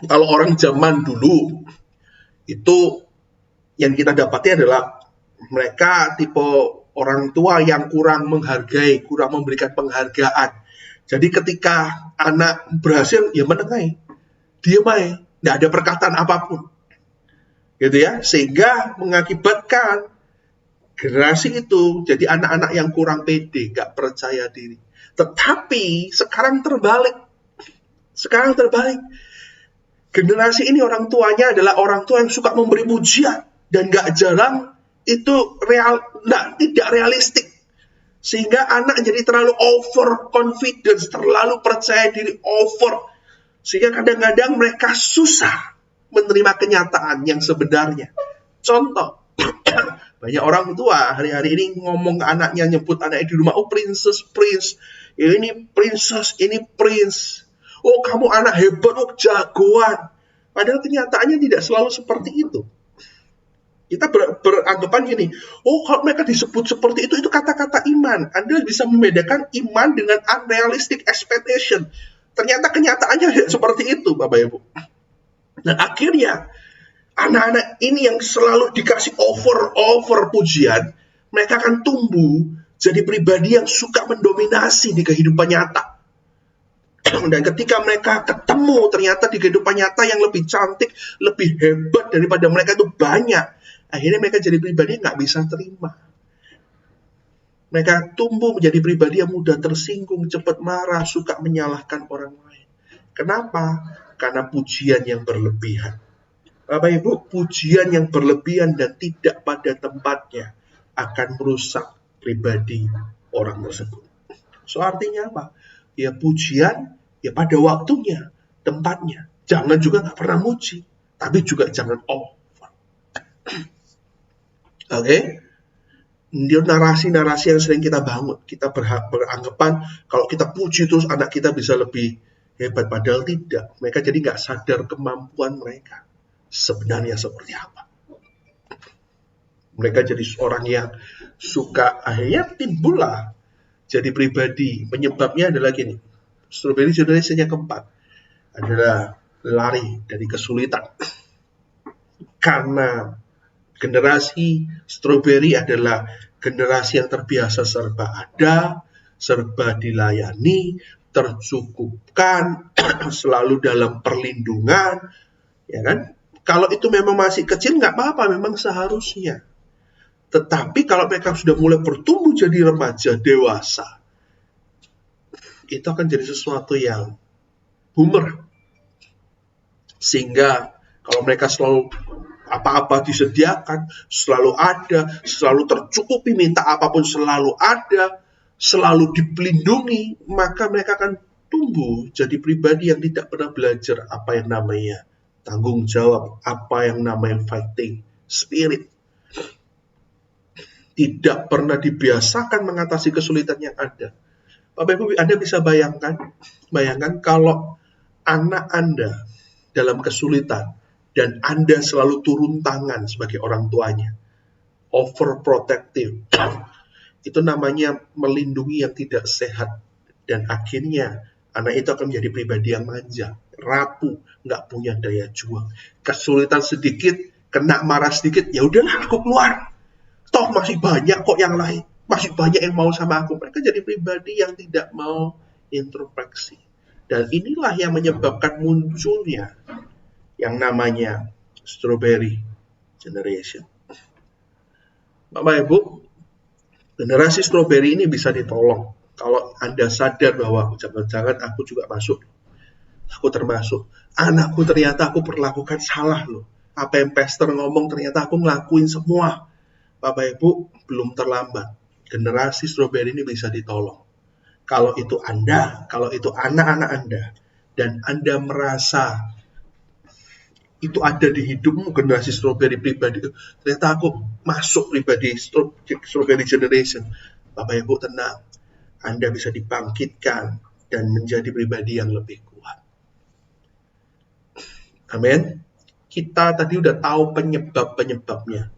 S1: kalau orang zaman dulu itu yang kita dapati adalah mereka tipe orang tua yang kurang menghargai, kurang memberikan penghargaan. Jadi ketika anak berhasil, ya menengahi, diam aja, nggak ada perkataan apapun, gitu ya, sehingga mengakibatkan generasi itu jadi anak-anak yang kurang pede, nggak percaya diri. Tetapi sekarang terbalik. Generasi ini orang tuanya adalah orang tua yang suka memberi pujian, dan nggak jarang itu tidak realistik. Sehingga anak jadi terlalu over confidence, terlalu percaya diri over. Sehingga kadang-kadang mereka susah menerima kenyataan yang sebenarnya. Contoh, banyak orang tua hari-hari ini ngomong ke anaknya, nyebut anaknya di rumah, oh princess, prince, ini princess, ini prince. Oh kamu anak hebat, oh jagoan. Padahal kenyataannya tidak selalu seperti itu. Kita beranggapan gini, oh kalau mereka disebut seperti itu kata-kata iman. Anda bisa membedakan iman dengan unrealistic expectation. Ternyata kenyataannya tidak seperti itu, Bapak Ibu. Dan akhirnya, anak-anak ini yang selalu dikasih over pujian, mereka akan tumbuh jadi pribadi yang suka mendominasi di kehidupan nyata. Dan ketika mereka ketemu ternyata di kehidupan nyata yang lebih cantik, lebih hebat daripada mereka itu banyak, akhirnya mereka jadi pribadi yang nggak bisa terima. Mereka tumbuh menjadi pribadi yang mudah tersinggung, cepat marah, suka menyalahkan orang lain. Kenapa? Karena pujian yang berlebihan. Bapak Ibu, pujian yang berlebihan dan tidak pada tempatnya akan merusak pribadi orang tersebut. So artinya apa? Ya pujian, ya pada waktunya, tempatnya. Jangan juga nggak pernah muji, tapi juga jangan over. Oke? Ini narasi-narasi yang sering kita bangun. Kita beranggapan kalau kita puji terus anak kita bisa lebih hebat. Padahal tidak. Mereka jadi nggak sadar kemampuan mereka sebenarnya seperti apa. Mereka jadi orang yang suka, akhirnya timbullah jadi pribadi. Penyebabnya adalah gini. Strawberry generation yang keempat adalah lari dari kesulitan. Karena generasi strawberry adalah generasi yang terbiasa serba ada, serba dilayani, tercukupkan, selalu dalam perlindungan, ya kan? Kalau itu memang masih kecil nggak apa-apa, memang seharusnya. Tetapi kalau mereka sudah mulai bertumbuh jadi remaja, dewasa, itu akan jadi sesuatu yang bumerang. Sehingga kalau mereka selalu apa-apa disediakan, selalu ada, selalu tercukupi, minta apapun selalu ada, selalu dilindungi, maka mereka akan tumbuh jadi pribadi yang tidak pernah belajar apa yang namanya tanggung jawab, apa yang namanya fighting spirit. Tidak pernah dibiasakan mengatasi kesulitan yang ada. Bapak Ibu, Anda bisa bayangkan kalau anak Anda dalam kesulitan dan Anda selalu turun tangan sebagai orang tuanya, overprotective, itu namanya melindungi yang tidak sehat, dan akhirnya anak itu akan menjadi pribadi yang manja, rapuh, nggak punya daya juang. Kesulitan sedikit, kena marah sedikit, ya udahlah aku keluar. Toh masih banyak kok yang lain, masih banyak yang mau sama aku. Mereka jadi pribadi yang tidak mau introspeksi. Dan inilah yang menyebabkan munculnya yang namanya strawberry generation. Bapak Ibu, generasi stroberi ini bisa ditolong kalau Anda sadar bahwa jangan-jangan aku juga masuk, aku termasuk. Anakku ternyata aku perlakukan salah loh. Apa yang pastor ngomong ternyata aku ngelakuin semua. Bapak Ibu, belum terlambat. Generasi stroberi ini bisa ditolong. Kalau itu Anda, kalau itu anak-anak Anda, dan Anda merasa itu ada di hidupmu, generasi stroberi pribadi, ternyata aku masuk pribadi strawberry generation. Bapak Ibu tenang, Anda bisa dibangkitkan dan menjadi pribadi yang lebih kuat. Amin. Kita tadi udah tahu penyebab-penyebabnya,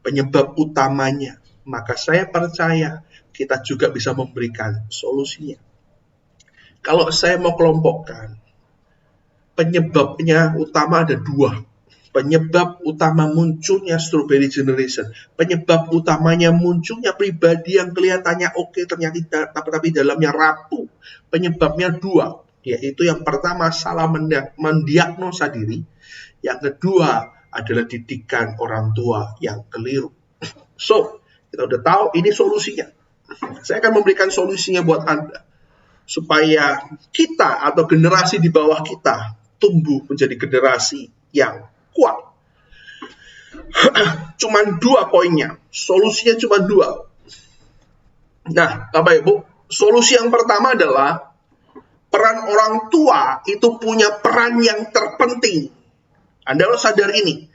S1: penyebab utamanya. Maka saya percaya kita juga bisa memberikan solusinya. Kalau saya mau kelompokkan, penyebabnya utama ada dua. Penyebab utama munculnya strawberry generation, penyebab utamanya munculnya pribadi yang kelihatannya oke ternyata tapi dalamnya rapuh. Penyebabnya dua, yaitu yang pertama salah mendiagnosa diri, yang kedua adalah didikan orang tua yang keliru. So, kita udah tahu ini solusinya. Saya akan memberikan solusinya buat Anda supaya kita atau generasi di bawah kita tumbuh menjadi generasi yang kuat. Cuman dua poinnya, solusinya cuma dua. Nah, Bapak Ibu, solusi yang pertama adalah peran orang tua itu punya peran yang terpenting. Anda harus sadar ini.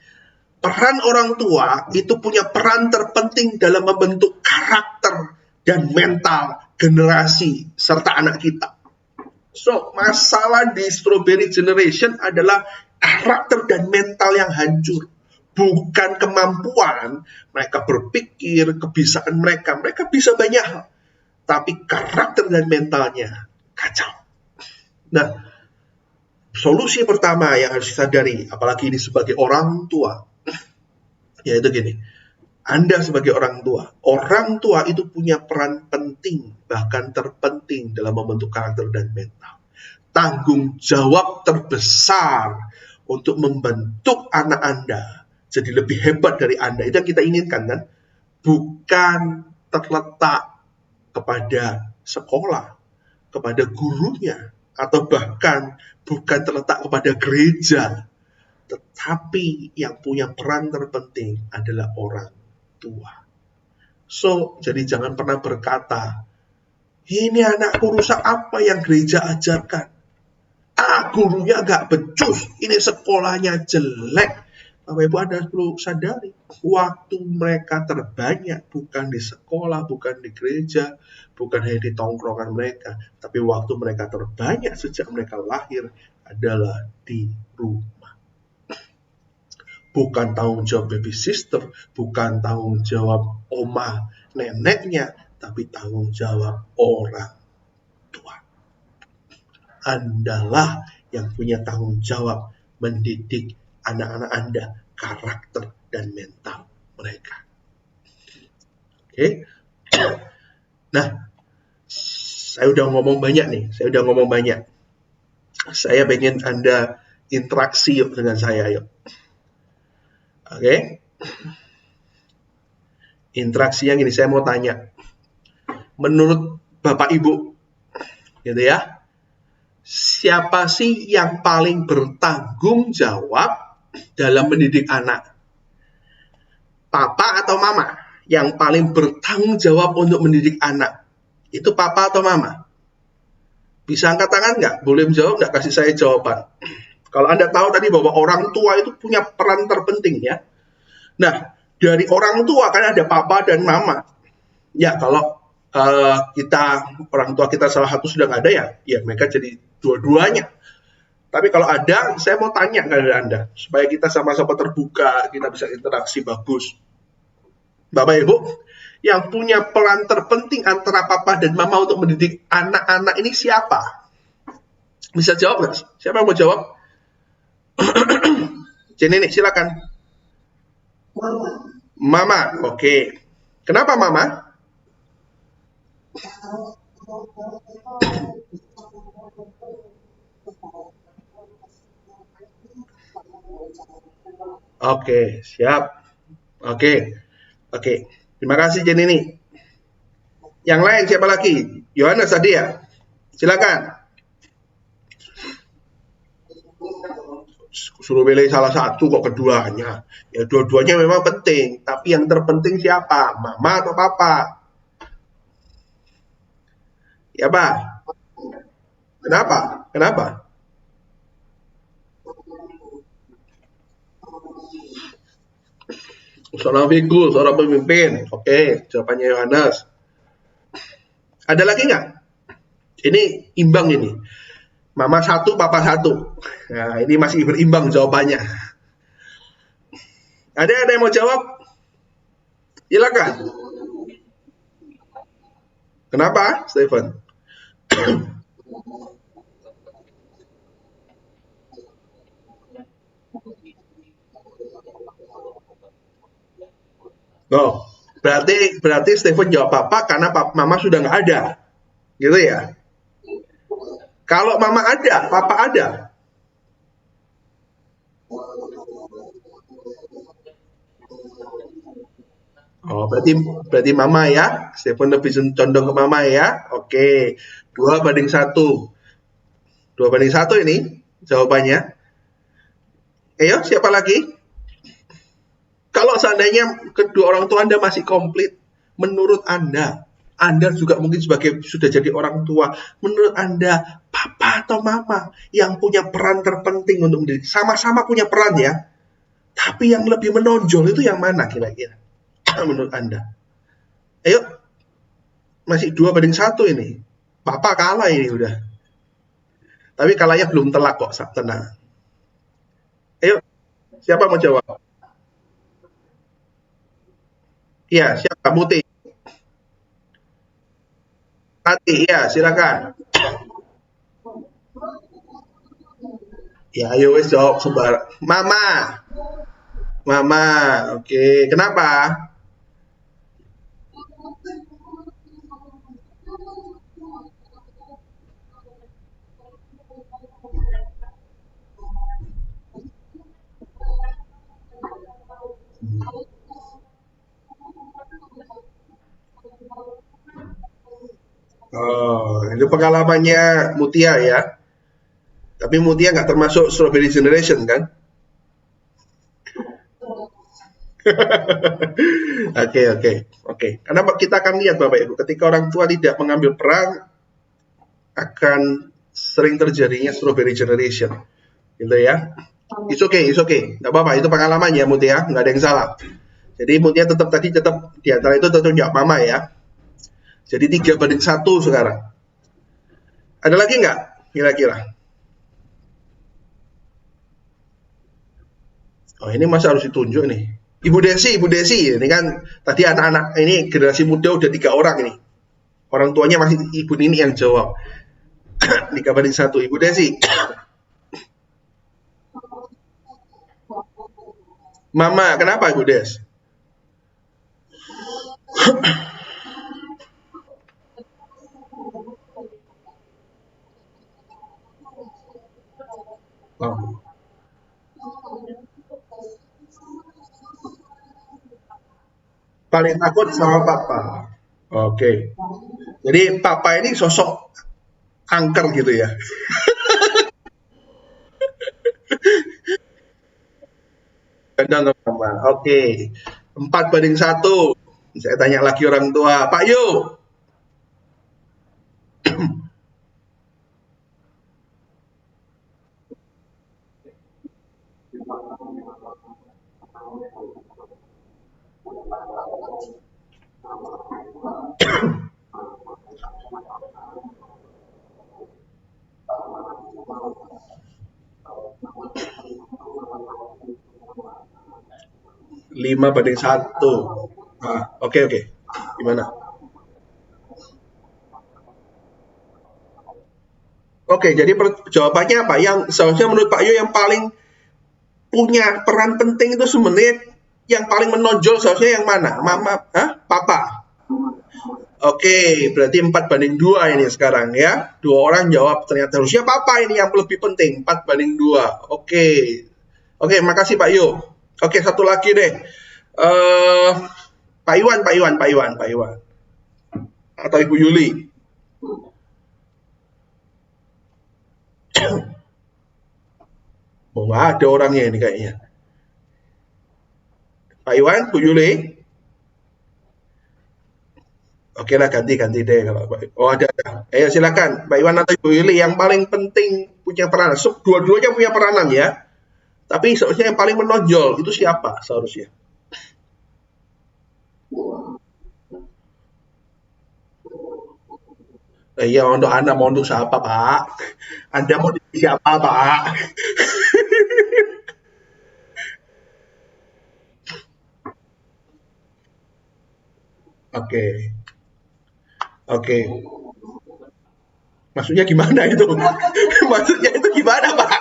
S1: Peran orang tua itu punya peran terpenting dalam membentuk karakter dan mental generasi serta anak kita. So, masalah di strawberry generation adalah karakter dan mental yang hancur. Bukan kemampuan mereka berpikir, kebiasaan mereka. Mereka bisa banyak hal. Tapi karakter dan mentalnya kacau. Nah, solusi pertama yang harus disadari, apalagi ini sebagai orang tua, yaitu gini. Anda sebagai orang tua itu punya peran penting, bahkan terpenting dalam membentuk karakter dan mental. Tanggung jawab terbesar untuk membentuk anak Anda jadi lebih hebat dari Anda. Itu yang kita inginkan kan? Bukan terletak kepada sekolah, kepada gurunya, atau bahkan bukan terletak kepada gereja. Tetapi yang punya peran terpenting adalah orang tua. So, jadi jangan pernah berkata, ini anakku rusak apa yang gereja ajarkan. Gurunya gak becus, ini sekolahnya jelek. Bapak Ibu Anda perlu sadari, waktu mereka terbanyak bukan di sekolah, bukan di gereja, bukan hanya di tongkrongan mereka, tapi waktu mereka terbanyak sejak mereka lahir adalah di rumah. Bukan tanggung jawab baby sister, bukan tanggung jawab oma neneknya, tapi tanggung jawab orang tua. Andalah yang punya tanggung jawab mendidik anak-anak Anda, karakter dan mental mereka. Oke? Nah, saya udah ngomong banyak nih, Saya pengen Anda interaksi yuk dengan saya yuk. Oke? Interaksinya gini, saya mau tanya. Menurut Bapak Ibu, gitu ya, siapa sih yang paling bertanggung jawab dalam mendidik anak? Papa atau mama? Yang paling bertanggung jawab untuk mendidik anak, itu papa atau mama? Bisa angkat tangan nggak? Boleh menjawab nggak? Kasih saya jawaban. Kalau Anda tahu tadi bahwa orang tua itu punya peran terpenting ya. Nah, dari orang tua kan ada papa dan mama. Ya, kalau orang tua kita salah satu sudah nggak ada ya mereka jadi dua-duanya. Tapi kalau ada, saya mau tanya kepada Anda, supaya kita sama-sama terbuka, kita bisa interaksi bagus. Bapak Ibu, yang punya peran terpenting antara papa dan mama untuk mendidik anak-anak ini siapa? Bisa jawab nggak? Siapa yang mau jawab? Nenek, silakan. Mama, oke. Kenapa mama? Oke, siap. Oke. Oke, terima kasih Jenny. Yang lain siapa lagi? Yohanes tadi ya? Silakan. Suruh pilih salah satu kok keduanya. Ya dua-duanya memang penting, tapi yang terpenting siapa? Mama atau papa? Ya Pak. Kenapa? Kenapa? Seorang figur, seorang pemimpin. Oke, jawabannya Yohanes. Ada lagi nggak? Ini imbang ini. Mama satu, papa satu. Nah, ini masih berimbang jawabannya. Ada yang mau jawab? Silakan. Kenapa, Stephen? Oh, berarti Stephen jawab papa karena mama sudah nggak ada, gitu ya? Kalau mama ada, papa ada. Oh, berarti mama ya. Stephen lebih condong ke mama ya. Oke, 2 banding 1. 2 banding 1 ini jawabannya. Ayo, siapa lagi? Kalau seandainya kedua orang tua Anda masih komplit, menurut Anda juga mungkin sebagai sudah jadi orang tua, menurut Anda, papa atau mama yang punya peran terpenting untuk mendidik? Sama-sama punya peran ya, tapi yang lebih menonjol itu yang mana kira-kira? Menurut Anda? Ayo, masih 2 banding 1 ini. Papa kalah ini udah. Tapi kalahnya belum telak kok, tenang. Ayo, siapa mau jawab? Iya, siapa? Muti. Tati, iya, silakan. Ya, ayo wes jawab sebar. Mama. Mama. Oke, kenapa? Oh, itu pengalamannya Mutia ya. Tapi Mutia nggak termasuk Strawberry Generation kan? Oke, oke, oke. Karena kita akan lihat Bapak Ibu, ketika orang tua tidak mengambil peran, akan sering terjadinya Strawberry Generation. Gitu ya. It's okay. Nggak apa-apa, itu pengalaman ya Mutia, nggak ada yang salah. Jadi Mutia tetap di antara itu tetap jawab mama ya. Jadi 3 banding 1 sekarang. Ada lagi nggak kira-kira? Oh ini masa harus ditunjuk nih. Ibu Desi, ini kan tadi anak-anak ini generasi muda udah 3 orang ini. Orang tuanya masih Ibu Nini yang jawab. 3 banding 1, Ibu Desi. Mama, kenapa Ibu Des? Oh, paling takut sama papa. Oke. Jadi papa ini sosok angker gitu ya. Kadang sama. Oke. 4 banding 1. Saya tanya lagi orang tua. Pak Yu. 5 banding 1. Oke, oke. Gimana? Oke, jadi jawabannya apa? Yang seharusnya menurut Pak Yu yang paling punya peran penting itu sebenarnya yang paling menonjol seharusnya yang mana? Mama, papa. Oke, berarti 4 banding 2 ini sekarang ya. 2 orang jawab ternyata harusnya papa ini yang lebih penting. 4 banding 2. Oke, makasih Pak Yu. Oke, satu lagi deh. Pak Iwan, Pak Iwan, Pak Iwan, Pak Iwan. Atau Ibu Yuli. Oh, nggak ada orangnya ini kayaknya. Pak Iwan, Bu Yuli. Oke lah, ganti deh kalau oh ada. Ayo silakan, Pak Iwan atau Ibu Yuli yang paling penting punya peranan. Dua-duanya punya peranan ya. Tapi seharusnya yang paling menonjol itu siapa seharusnya? Iya, untuk Anda mau untuk siapa, Pak? Anda mau untuk siapa, Pak? Oke, oke. Maksudnya gimana itu? Maksudnya itu gimana, Pak?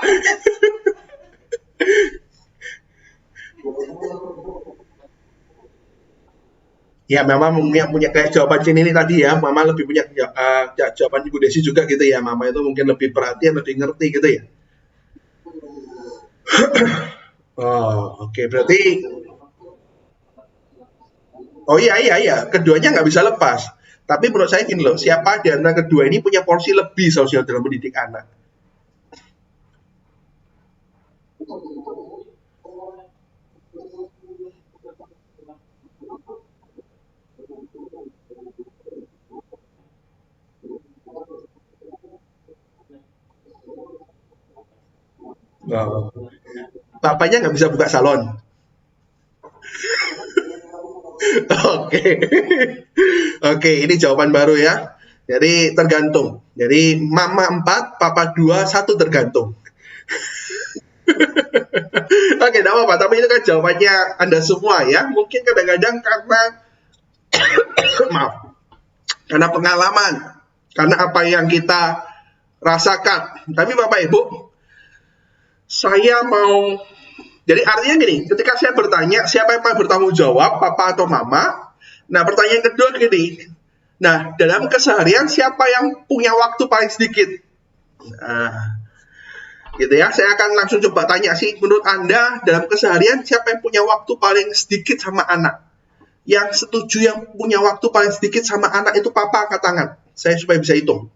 S1: Ya, Mama punya kayak jawaban Cin ini tadi ya. Mama lebih punya jawaban Ibu Desi juga gitu ya. Mama itu mungkin lebih perhatian, lebih ngerti gitu ya. Oh, oke. Berarti, oh iya, iya, iya. Keduanya nggak bisa lepas. Tapi menurut saya gini loh, siapa di antara kedua ini punya porsi lebih sosial dalam mendidik anak? Oh. Bapaknya nggak bisa buka salon. Oke. Oke, ini jawaban baru ya. Jadi tergantung. Jadi mama 4, papa 2, satu tergantung. Oke, tidak apa-apa. Tapi itu kan jawabannya Anda semua ya. Mungkin kadang-kadang karena, maaf, karena pengalaman. Karena apa yang kita rasakan. Tapi Bapak Ibu, saya mau, jadi artinya gini, ketika saya bertanya, siapa yang paling bertanggung jawab, papa atau mama? Nah, pertanyaan kedua gini, nah, dalam keseharian siapa yang punya waktu paling sedikit? Nah, gitu ya. Saya akan langsung coba tanya sih, menurut Anda dalam keseharian siapa yang punya waktu paling sedikit sama anak? Yang setuju yang punya waktu paling sedikit sama anak itu papa angkat tangan. Saya supaya bisa hitung.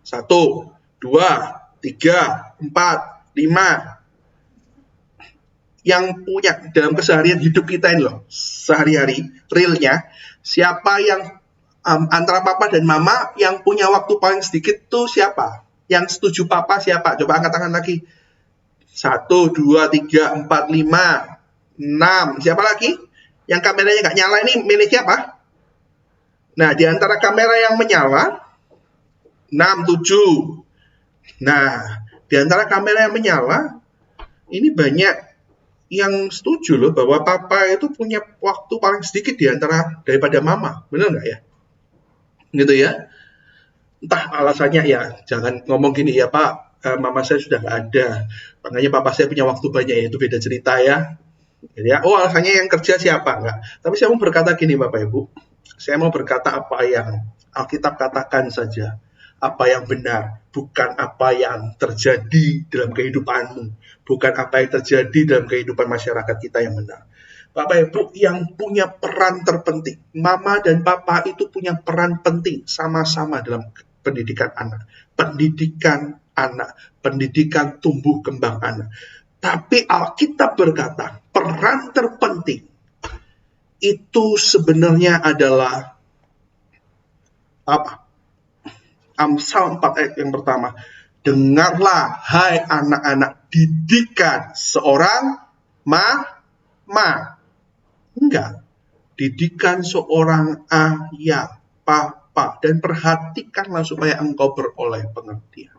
S1: 1, 2, 3, 4, 5. Yang punya dalam keseharian hidup kita ini loh, sehari-hari, realnya, siapa yang antara papa dan mama yang punya waktu paling sedikit tuh siapa? Yang setuju papa siapa? Coba angkat tangan lagi. 1, 2, 3, 4, 5, 6. Siapa lagi? Yang kameranya nggak nyala ini milih siapa? Nah, di antara kamera yang menyala, 6, 7. Nah, di antara kamera yang menyala, ini banyak yang setuju loh bahwa papa itu punya waktu paling sedikit di antara daripada mama. Benar nggak ya? Gitu ya. Entah alasannya ya, jangan ngomong gini ya Pak, mama saya sudah nggak ada. Makanya papa saya punya waktu banyak, ya itu beda cerita ya. Gitu ya. Oh, alasannya yang kerja siapa? Enggak. Tapi saya mau berkata gini Bapak Ibu, saya mau berkata apa yang Alkitab katakan saja, apa yang benar, bukan apa yang terjadi dalam kehidupanmu, bukan apa yang terjadi dalam kehidupan masyarakat kita yang benar. Bapak Ibu yang punya peran terpenting, mama dan papa itu punya peran penting sama-sama dalam pendidikan anak, pendidikan tumbuh kembang anak. Tapi Alkitab berkata, peran terpenting itu sebenarnya adalah apa? Amsal 4 ayat yang pertama. Dengarlah, hai anak-anak, didikan seorang mama. Enggak. Didikan seorang ayah, papa. Dan perhatikanlah supaya engkau beroleh pengertian.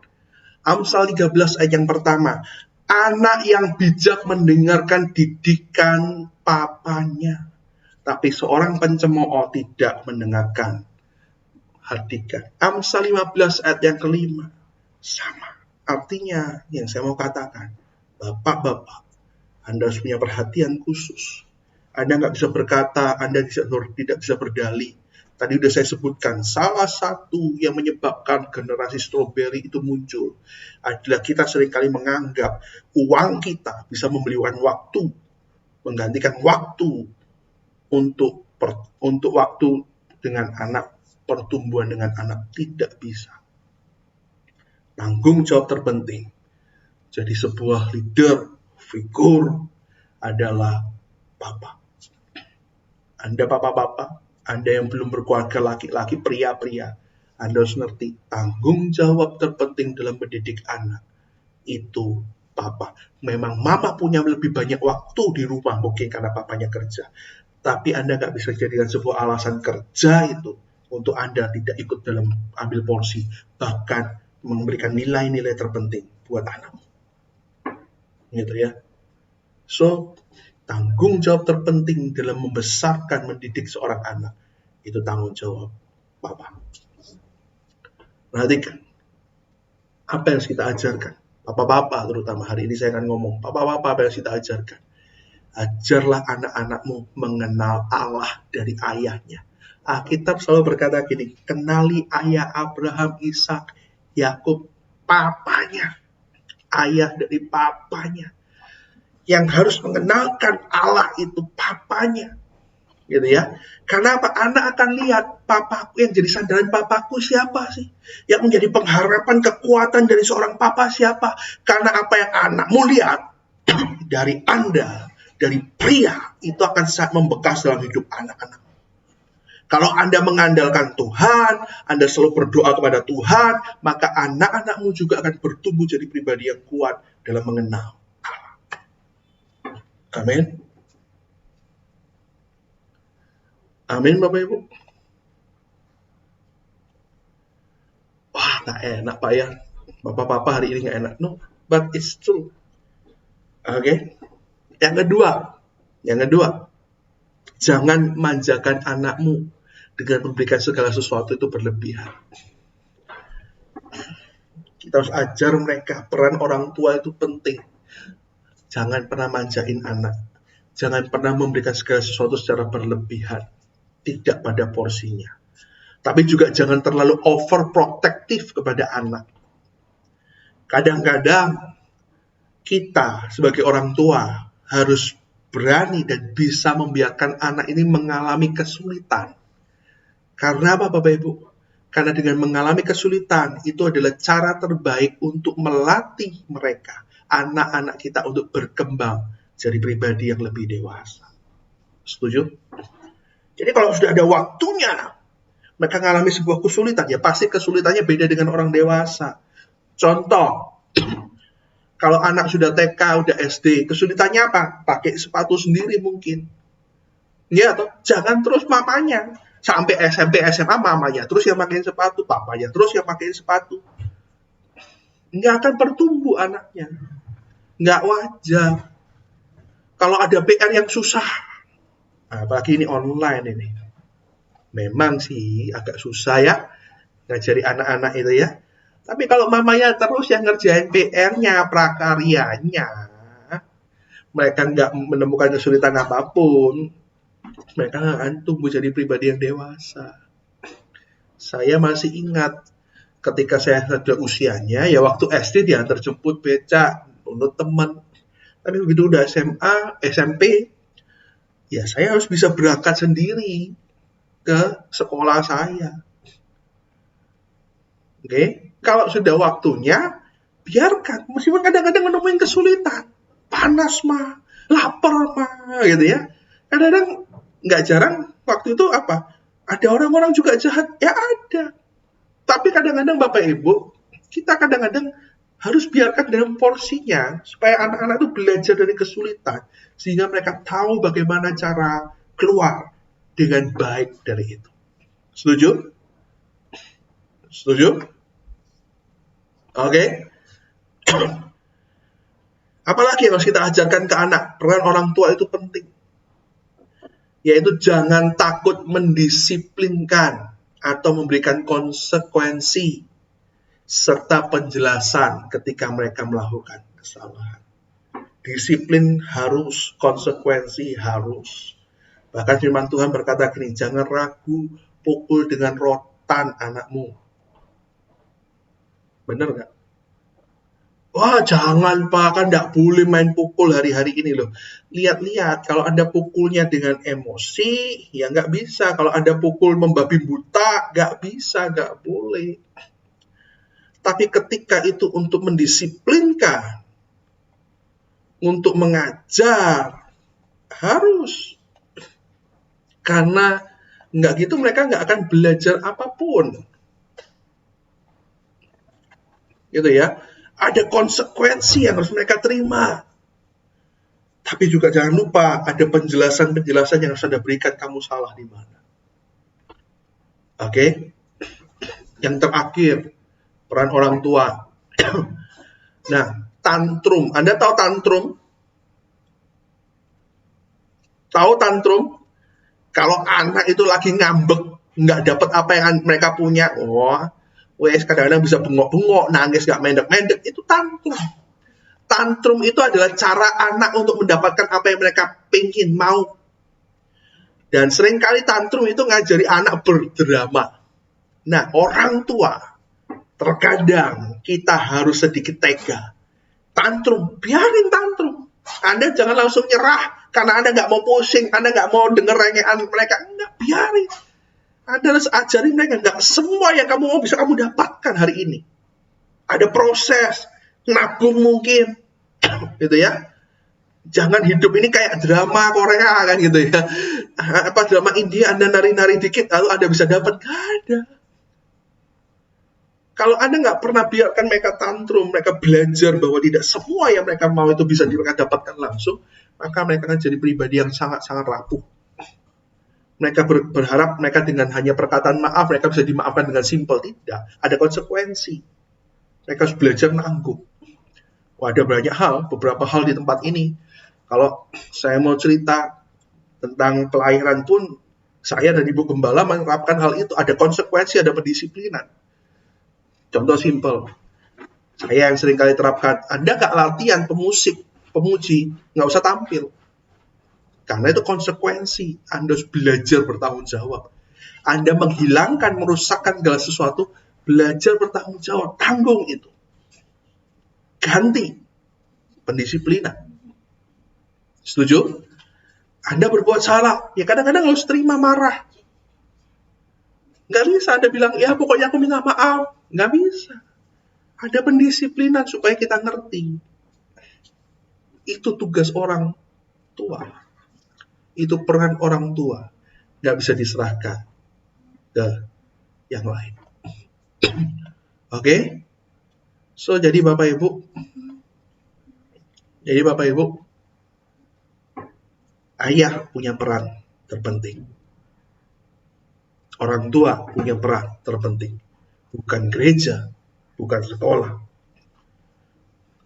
S1: Amsal 13 ayat yang pertama. Anak yang bijak mendengarkan didikan papanya. Tapi seorang pencemooh tidak mendengarkan hatikan. Amsal 15 ayat yang kelima. Sama. Artinya yang saya mau katakan, Bapak-bapak, Anda harus punya perhatian khusus. Anda nggak bisa berkata, Anda tidak bisa berdalih. Tadi sudah saya sebutkan, salah satu yang menyebabkan generasi strawberry itu muncul adalah kita seringkali menganggap uang kita bisa membeli waktu, menggantikan waktu untuk waktu dengan anak, pertumbuhan dengan anak, tidak bisa. Tanggung jawab terpenting jadi sebuah leader, figur adalah papa. Anda papa-papa, Anda yang belum berkeluarga laki-laki, pria-pria, Anda harus ngerti, tanggung jawab terpenting dalam mendidik anak itu papa. Memang mama punya lebih banyak waktu di rumah mungkin karena papanya kerja. Tapi Anda nggak bisa jadikan sebuah alasan kerja itu untuk Anda tidak ikut dalam ambil porsi. Bahkan memberikan nilai-nilai terpenting buat anak. Gitu ya. So, tanggung jawab terpenting dalam membesarkan, mendidik seorang anak, itu tanggung jawab papa. Perhatikan, apa yang harus kita ajarkan? Papa-papa terutama, hari ini saya akan ngomong, papa-papa apa yang harus kita ajarkan? Ajarlah anak-anakmu mengenal Allah dari ayahnya. Alkitab selalu berkata gini, kenali ayah Abraham, Ishak, Yakub, papanya. Ayah dari papanya. Yang harus mengenalkan Allah itu papanya. Gitu ya. Karena apa? Anak akan lihat papaku, yang jadi sandaran papaku siapa sih? Yang menjadi pengharapan kekuatan dari seorang papa siapa? Karena apa yang anakmu lihat dari Anda, dari pria, itu akan sangat membekas dalam hidup anak-anak. Kalau Anda mengandalkan Tuhan, Anda selalu berdoa kepada Tuhan, maka anak-anakmu juga akan bertumbuh jadi pribadi yang kuat dalam mengenal Allah. Amin. Amin, Bapak Ibu. Wah, nggak enak Pak ya. Bapak-bapak hari ini nggak enak. No, but it's true. Oke. Yang kedua, jangan manjakan anakmu dengan memberikan segala sesuatu itu berlebihan. Kita harus ajar mereka peran orang tua itu penting. Jangan pernah manjain anak. Jangan pernah memberikan segala sesuatu secara berlebihan. Tidak pada porsinya. Tapi juga jangan terlalu overprotective kepada anak. Kadang-kadang kita sebagai orang tua harus berani dan bisa membiarkan anak ini mengalami kesulitan. Karena apa Bapak Ibu? Karena dengan mengalami kesulitan itu adalah cara terbaik untuk melatih mereka, anak-anak kita untuk berkembang jadi pribadi yang lebih dewasa. Setuju? Jadi kalau sudah ada waktunya mereka mengalami sebuah kesulitan, ya pasti kesulitannya beda dengan orang dewasa. Contoh, kalau anak sudah TK, udah SD, kesulitannya apa? Pakai sepatu sendiri mungkin. Ya, toh? Jangan terus mamanya. Sampai SMP, SMA mamanya terus yang pakai sepatu, papanya terus yang pakai sepatu. Nggak akan bertumbuh anaknya. Nggak wajar. Kalau ada PR yang susah, apalagi ini online ini. Memang sih agak susah ya ngajari anak-anak itu ya. Tapi kalau mamanya terus yang ngerjain PR-nya, prakaryanya, mereka nggak menemukan kesulitan apapun, mereka akan tumbuh jadi pribadi yang dewasa. Saya masih ingat ketika saya sudah usianya, ya waktu SD diantar jemput becak, menurut teman. Tapi begitu udah SMA, SMP, ya saya harus bisa berangkat sendiri ke sekolah saya. Oke, kalau sudah waktunya, biarkan. Meskipun kadang-kadang menemukan kesulitan, panas mah, lapar mah, gitu ya. Kadang-kadang nggak jarang waktu itu apa? Ada orang-orang juga jahat, ya ada. Tapi kadang-kadang Bapak Ibu, kita kadang-kadang harus biarkan dalam porsinya supaya anak-anak itu belajar dari kesulitan sehingga mereka tahu bagaimana cara keluar dengan baik dari itu. Setuju? Setuju? Oke. Apalagi yang harus kita ajarkan ke anak? Peran orang tua itu penting. Yaitu jangan takut mendisiplinkan atau memberikan konsekuensi serta penjelasan ketika mereka melakukan kesalahan. Disiplin harus, konsekuensi harus. Bahkan firman Tuhan berkata gini, jangan ragu, pukul dengan rotan anakmu. Benar nggak? Wah, jangan Pak, kan nggak boleh main pukul hari-hari ini loh. Lihat-lihat, kalau Anda pukulnya dengan emosi, ya nggak bisa. Kalau Anda pukul membabi buta, nggak bisa, nggak boleh. Tapi ketika itu untuk mendisiplinkan, untuk mengajar, harus. Karena nggak gitu mereka nggak akan belajar apapun. Gitu ya. Ada konsekuensi yang harus mereka terima. Tapi juga jangan lupa ada penjelasan-penjelasan yang harus Anda berikan kamu salah di mana. Oke? Yang terakhir, peran orang tua. Nah, tantrum. Anda tahu tantrum? Tahu tantrum? Kalau anak itu lagi ngambek, nggak dapat apa yang mereka punya, wes kadang-kadang bisa bengok-bengok, nangis nggak mendek-mendek, itu tantrum. Tantrum itu adalah cara anak untuk mendapatkan apa yang mereka pengen, mau. Dan seringkali tantrum itu ngajari anak berdrama. Nah, orang tua, terkadang kita harus sedikit tega. Tantrum, biarin tantrum. Anda jangan langsung nyerah karena Anda nggak mau pusing, Anda nggak mau denger rengean mereka. Enggak, biarin. Anda harus ajari mereka, nggak semua yang kamu mau bisa kamu dapatkan hari ini. Ada proses, nabung mungkin, gitu ya. Jangan hidup ini kayak drama Korea kan gitu ya. Apa drama India Anda nari-nari dikit lalu Anda bisa dapat, nggak ada. Kalau Anda nggak pernah biarkan mereka tantrum, mereka belajar bahwa tidak semua yang mereka mau itu bisa mereka dapatkan langsung, maka mereka akan jadi pribadi yang sangat-sangat rapuh. Mereka berharap mereka dengan hanya perkataan maaf, mereka bisa dimaafkan dengan simpel. Tidak, ada konsekuensi. Mereka harus belajar nanggung. Wah, ada banyak hal, beberapa hal di tempat ini. Kalau saya mau cerita tentang pelayanan pun, saya dan Ibu Gembala menerapkan hal itu. Ada konsekuensi, ada pendisiplinan. Contoh simpel, saya yang sering kali terapkan, Anda nggak latihan pemusik, pemuji, nggak usah tampil. Karena itu konsekuensi, Anda harus belajar bertanggung jawab. Anda menghilangkan, merusakkan segala sesuatu, belajar bertanggung jawab, tanggung itu. Ganti pendisiplinan. Setuju? Anda berbuat salah, ya kadang-kadang harus terima marah. Nggak bisa Anda bilang, ya pokoknya aku minta maaf. Nggak bisa. Ada pendisiplinan supaya kita ngerti. Itu tugas orang tua. Itu peran orang tua. Nggak bisa diserahkan ke yang lain. Oke? So, jadi Bapak Ibu, ayah punya peran terpenting. Orang tua punya peran terpenting. Bukan gereja, bukan sekolah.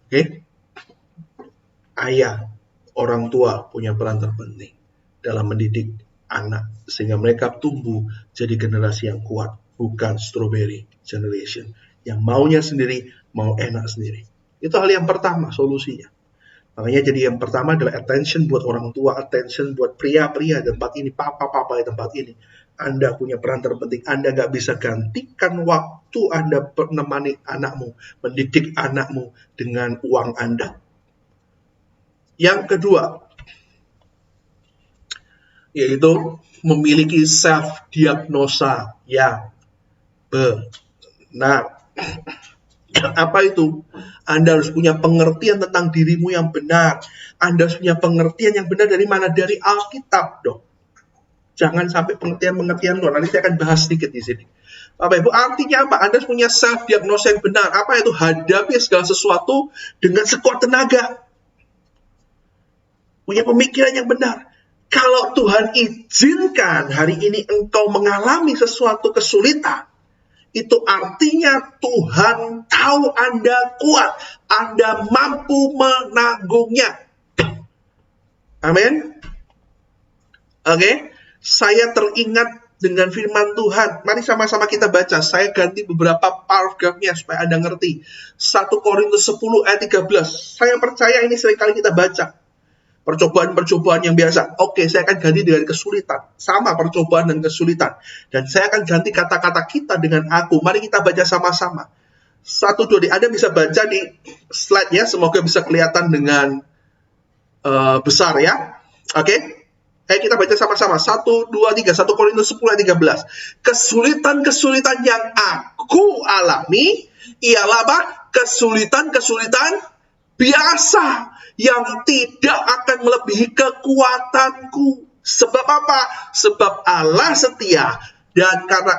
S1: Oke? Ayah, orang tua punya peran terpenting dalam mendidik anak sehingga mereka tumbuh jadi generasi yang kuat, bukan strawberry generation yang maunya sendiri, mau enak sendiri. Itu hal yang pertama solusinya. Makanya jadi yang pertama adalah attention buat orang tua, attention buat pria-pria di tempat ini, papa-papa di tempat ini. Anda punya peran terpenting. Anda nggak bisa gantikan waktu Anda menemani anakmu, mendidik anakmu dengan uang Anda. Yang kedua, yaitu memiliki self-diagnosa yang benar. Apa itu? Anda harus punya pengertian tentang dirimu yang benar. Anda harus punya pengertian yang benar dari mana? Dari Alkitab dong. Jangan sampai pengertian-pengertian luar. Nanti saya akan bahas sedikit di sini. Bapak Ibu, artinya apa? Anda harus punya self-diagnosa yang benar. Apa itu? Hadapi segala sesuatu dengan sekuat tenaga. Punya pemikiran yang benar. Kalau Tuhan izinkan hari ini engkau mengalami sesuatu kesulitan, itu artinya Tuhan tahu Anda kuat, Anda mampu menanggungnya. Amin. Oke, saya teringat dengan firman Tuhan. Mari sama-sama kita baca. Saya ganti beberapa paragrafnya supaya Anda ngerti. 1 Korintus 10 ayat 13. Saya percaya ini seringkali kita baca. Percobaan-percobaan yang biasa. Oke, saya akan ganti dengan kesulitan. Sama percobaan dan kesulitan. Dan saya akan ganti kata-kata kita dengan aku. Mari kita baca sama-sama. 1, 2, Anda bisa baca di slide ya, semoga bisa kelihatan dengan besar ya. Oke? Ayo kita baca sama-sama. 1, 2, 3. 1 Korintus 10 ayat 13. Kesulitan-kesulitan yang aku alami ialah apa? Kesulitan-kesulitan biasa yang tidak akan melebihi kekuatanku. Sebab apa? Sebab Allah setia, dan karena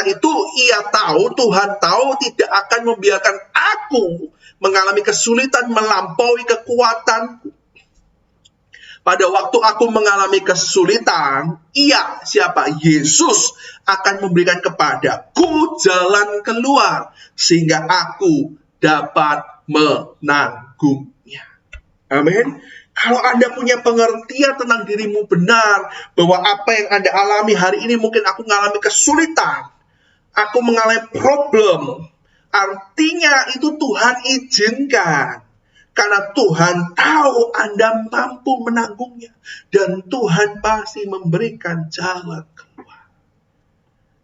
S1: itu ia tahu, Tuhan tahu tidak akan membiarkan aku mengalami kesulitan melampaui kekuatanku. Pada waktu aku mengalami kesulitan, siapa? Yesus akan memberikan kepadaku jalan keluar sehingga aku dapat menanggungnya. Amin. Kalau Anda punya pengertian tentang dirimu benar, bahwa apa yang Anda alami hari ini, mungkin aku mengalami kesulitan, aku mengalami problem, artinya itu Tuhan izinkan. Karena Tuhan tahu Anda mampu menanggungnya. Dan Tuhan pasti memberikan jalan keluar.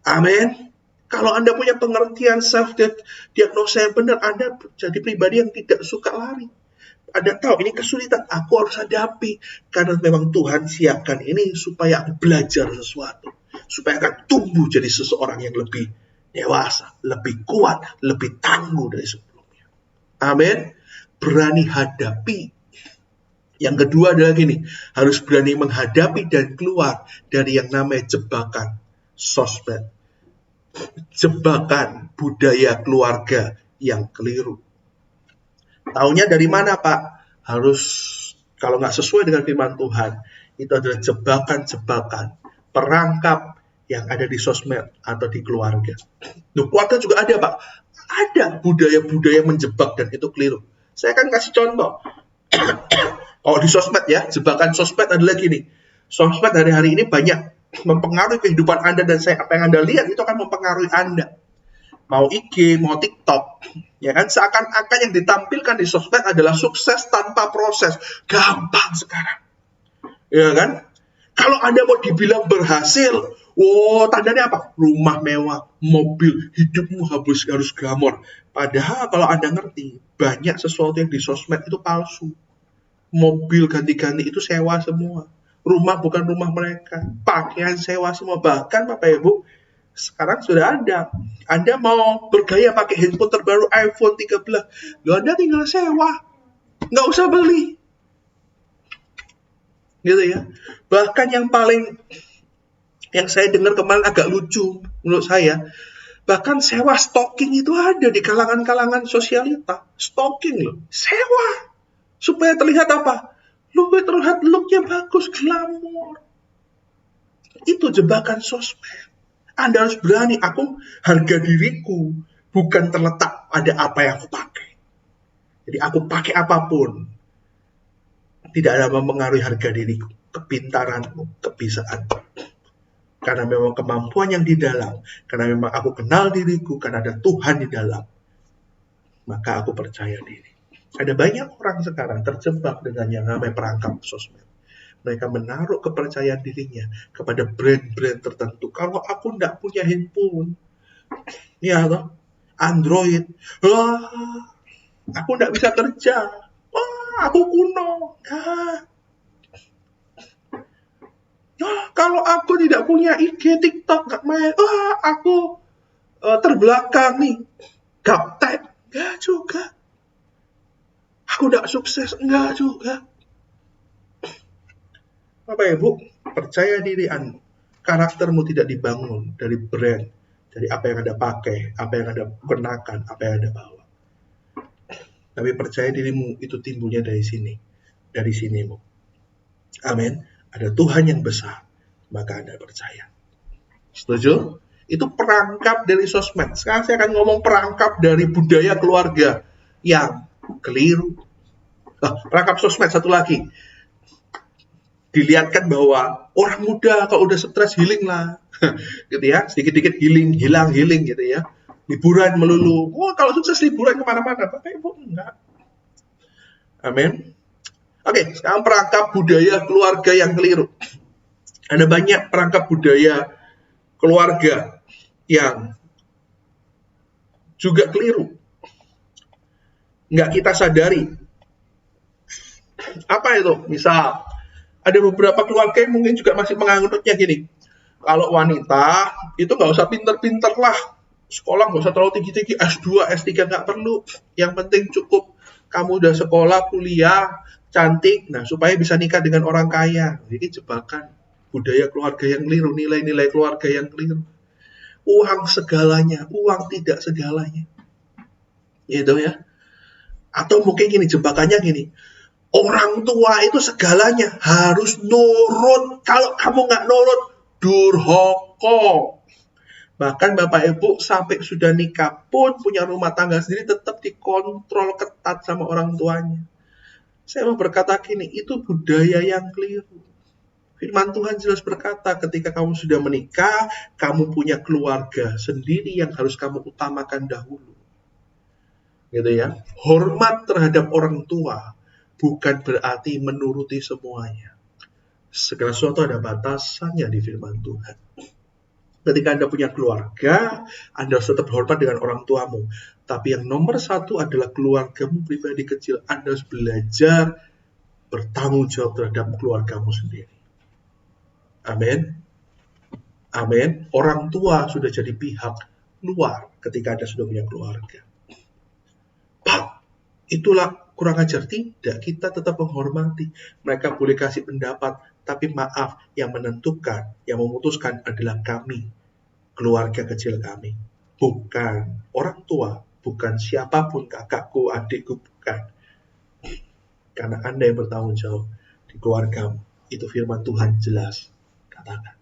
S1: Amin. Kalau Anda punya pengertian self-diagnosa yang benar, Anda jadi pribadi yang tidak suka lari. Anda tahu ini kesulitan, aku harus hadapi. Karena memang Tuhan siapkan ini supaya aku belajar sesuatu. Supaya akan tumbuh jadi seseorang yang lebih dewasa, lebih kuat, lebih tangguh dari sebelumnya. Amin. Berani hadapi. Yang kedua adalah gini, harus berani menghadapi dan keluar dari yang namanya jebakan sosmed. Jebakan budaya keluarga yang keliru. Taunya dari mana, Pak? Harus, kalau nggak sesuai dengan firman Tuhan, itu adalah jebakan-jebakan, perangkap yang ada di sosmed atau di keluarga. Loh, keluarga juga ada, Pak. Ada budaya-budaya menjebak dan itu keliru. Saya akan kasih contoh. Kalau di sosmed ya, jebakan sosmed adalah gini. Sosmed hari-hari ini banyak mempengaruhi kehidupan Anda dan saya. Apa yang Anda lihat itu akan mempengaruhi Anda. Mau IG, mau TikTok. Ya kan, seakan-akan yang ditampilkan di sosmed adalah sukses tanpa proses. Gampang sekarang. Ya kan? Kalau Anda mau dibilang berhasil, tandanya apa? Rumah mewah, mobil, hidupmu harus glamor. Padahal kalau Anda ngerti, banyak sesuatu yang di sosmed itu palsu. Mobil ganti-ganti itu sewa semua. Rumah bukan rumah mereka. Pakaian sewa semua. Bahkan Bapak Ibu, sekarang sudah ada. Anda mau bergaya pakai handphone terbaru iPhone 13. Anda tinggal sewa. Nggak usah beli. Gitu ya. Bahkan yang saya dengar kemarin agak lucu menurut saya, bahkan sewa stalking itu ada di kalangan-kalangan sosialita. Stalking loh, sewa. Supaya terlihat apa? Terlihat looknya bagus, glamor. Itu jebakan sosmed. Anda harus berani, harga diriku bukan terletak pada apa yang aku pakai. Jadi aku pakai apapun, tidak ada mempengaruhi harga diriku, kepintaranku, kebisaanku. Karena memang kemampuan yang di dalam, karena memang aku kenal diriku, karena ada Tuhan di dalam, maka aku percaya diri. Ada banyak orang sekarang terjebak dengan yang namanya perangkap sosmed. Mereka menaruh kepercayaan dirinya kepada brand-brand tertentu. Kalau aku tidak punya handphone, ya Android, aku tidak bisa kerja. Aku kuno. Kalau aku tidak punya IG, TikTok, nggak main. Aku terbelakang nih. Gaptek. Nggak juga. Aku tidak sukses. Nggak juga. Bapak Ibu, percaya diri Anda. Karaktermu tidak dibangun dari brand, dari apa yang Anda pakai, apa yang Anda kenakan, apa yang Anda bawa. Tapi percaya dirimu itu timbulnya dari sini, dari sinimu. Amin. Ada Tuhan yang besar, maka Anda percaya. Setuju? Itu perangkap dari sosmed. Sekarang saya akan ngomong perangkap dari budaya keluarga yang keliru. Perangkap sosmed satu lagi. Dilihatkan bahwa orang muda kalau udah stres healing lah. Gitu ya, sedikit-sedikit hilang gitu ya. Liburan melulu. Kalau sukses liburan kemana-mana. Bapak Ibu enggak. Amin. Oke, sekarang perangkap budaya keluarga yang keliru. Ada banyak perangkap budaya keluarga yang juga keliru. Nggak kita sadari. Apa itu? Misal, ada beberapa keluarga yang mungkin juga masih menganggapnya gini, kalau wanita itu nggak usah pinter-pinter lah, sekolah nggak usah terlalu tinggi-tinggi, S2, S3 nggak perlu, yang penting cukup kamu udah sekolah, kuliah, cantik, nah supaya bisa nikah dengan orang kaya. Ini jebakan budaya keluarga yang keliru, nilai-nilai keluarga yang keliru. Uang segalanya, uang tidak segalanya, gitu ya. Atau mungkin gini, jebakannya gini, orang tua itu segalanya harus nurut. Kalau kamu nggak nurut, durhaka. Bahkan Bapak Ibu sampai sudah nikah pun, punya rumah tangga sendiri, tetap dikontrol ketat sama orang tuanya. Saya mau berkata gini, itu budaya yang keliru. Firman Tuhan jelas berkata, ketika kamu sudah menikah, kamu punya keluarga sendiri yang harus kamu utamakan dahulu. Gitu ya. Hormat terhadap orang tua bukan berarti menuruti semuanya. Segala sesuatu ada batasannya di firman Tuhan. Ketika Anda punya keluarga, Anda harus tetap hormat dengan orang tuamu. Tapi yang nomor satu adalah keluargamu pribadi kecil. Anda harus belajar bertanggung jawab terhadap keluargamu sendiri. Amin. Amin. Orang tua sudah jadi pihak luar ketika Anda sudah punya keluarga. Pak, itulah kurang ajar. Tidak, kita tetap menghormati. Mereka boleh kasih pendapat, tapi maaf, yang menentukan, yang memutuskan adalah kami, keluarga kecil kami. Bukan orang tua, bukan siapapun, kakakku, adikku, bukan. Karena Anda yang bertanggung jawab di keluargamu. Itu firman Tuhan jelas katakan.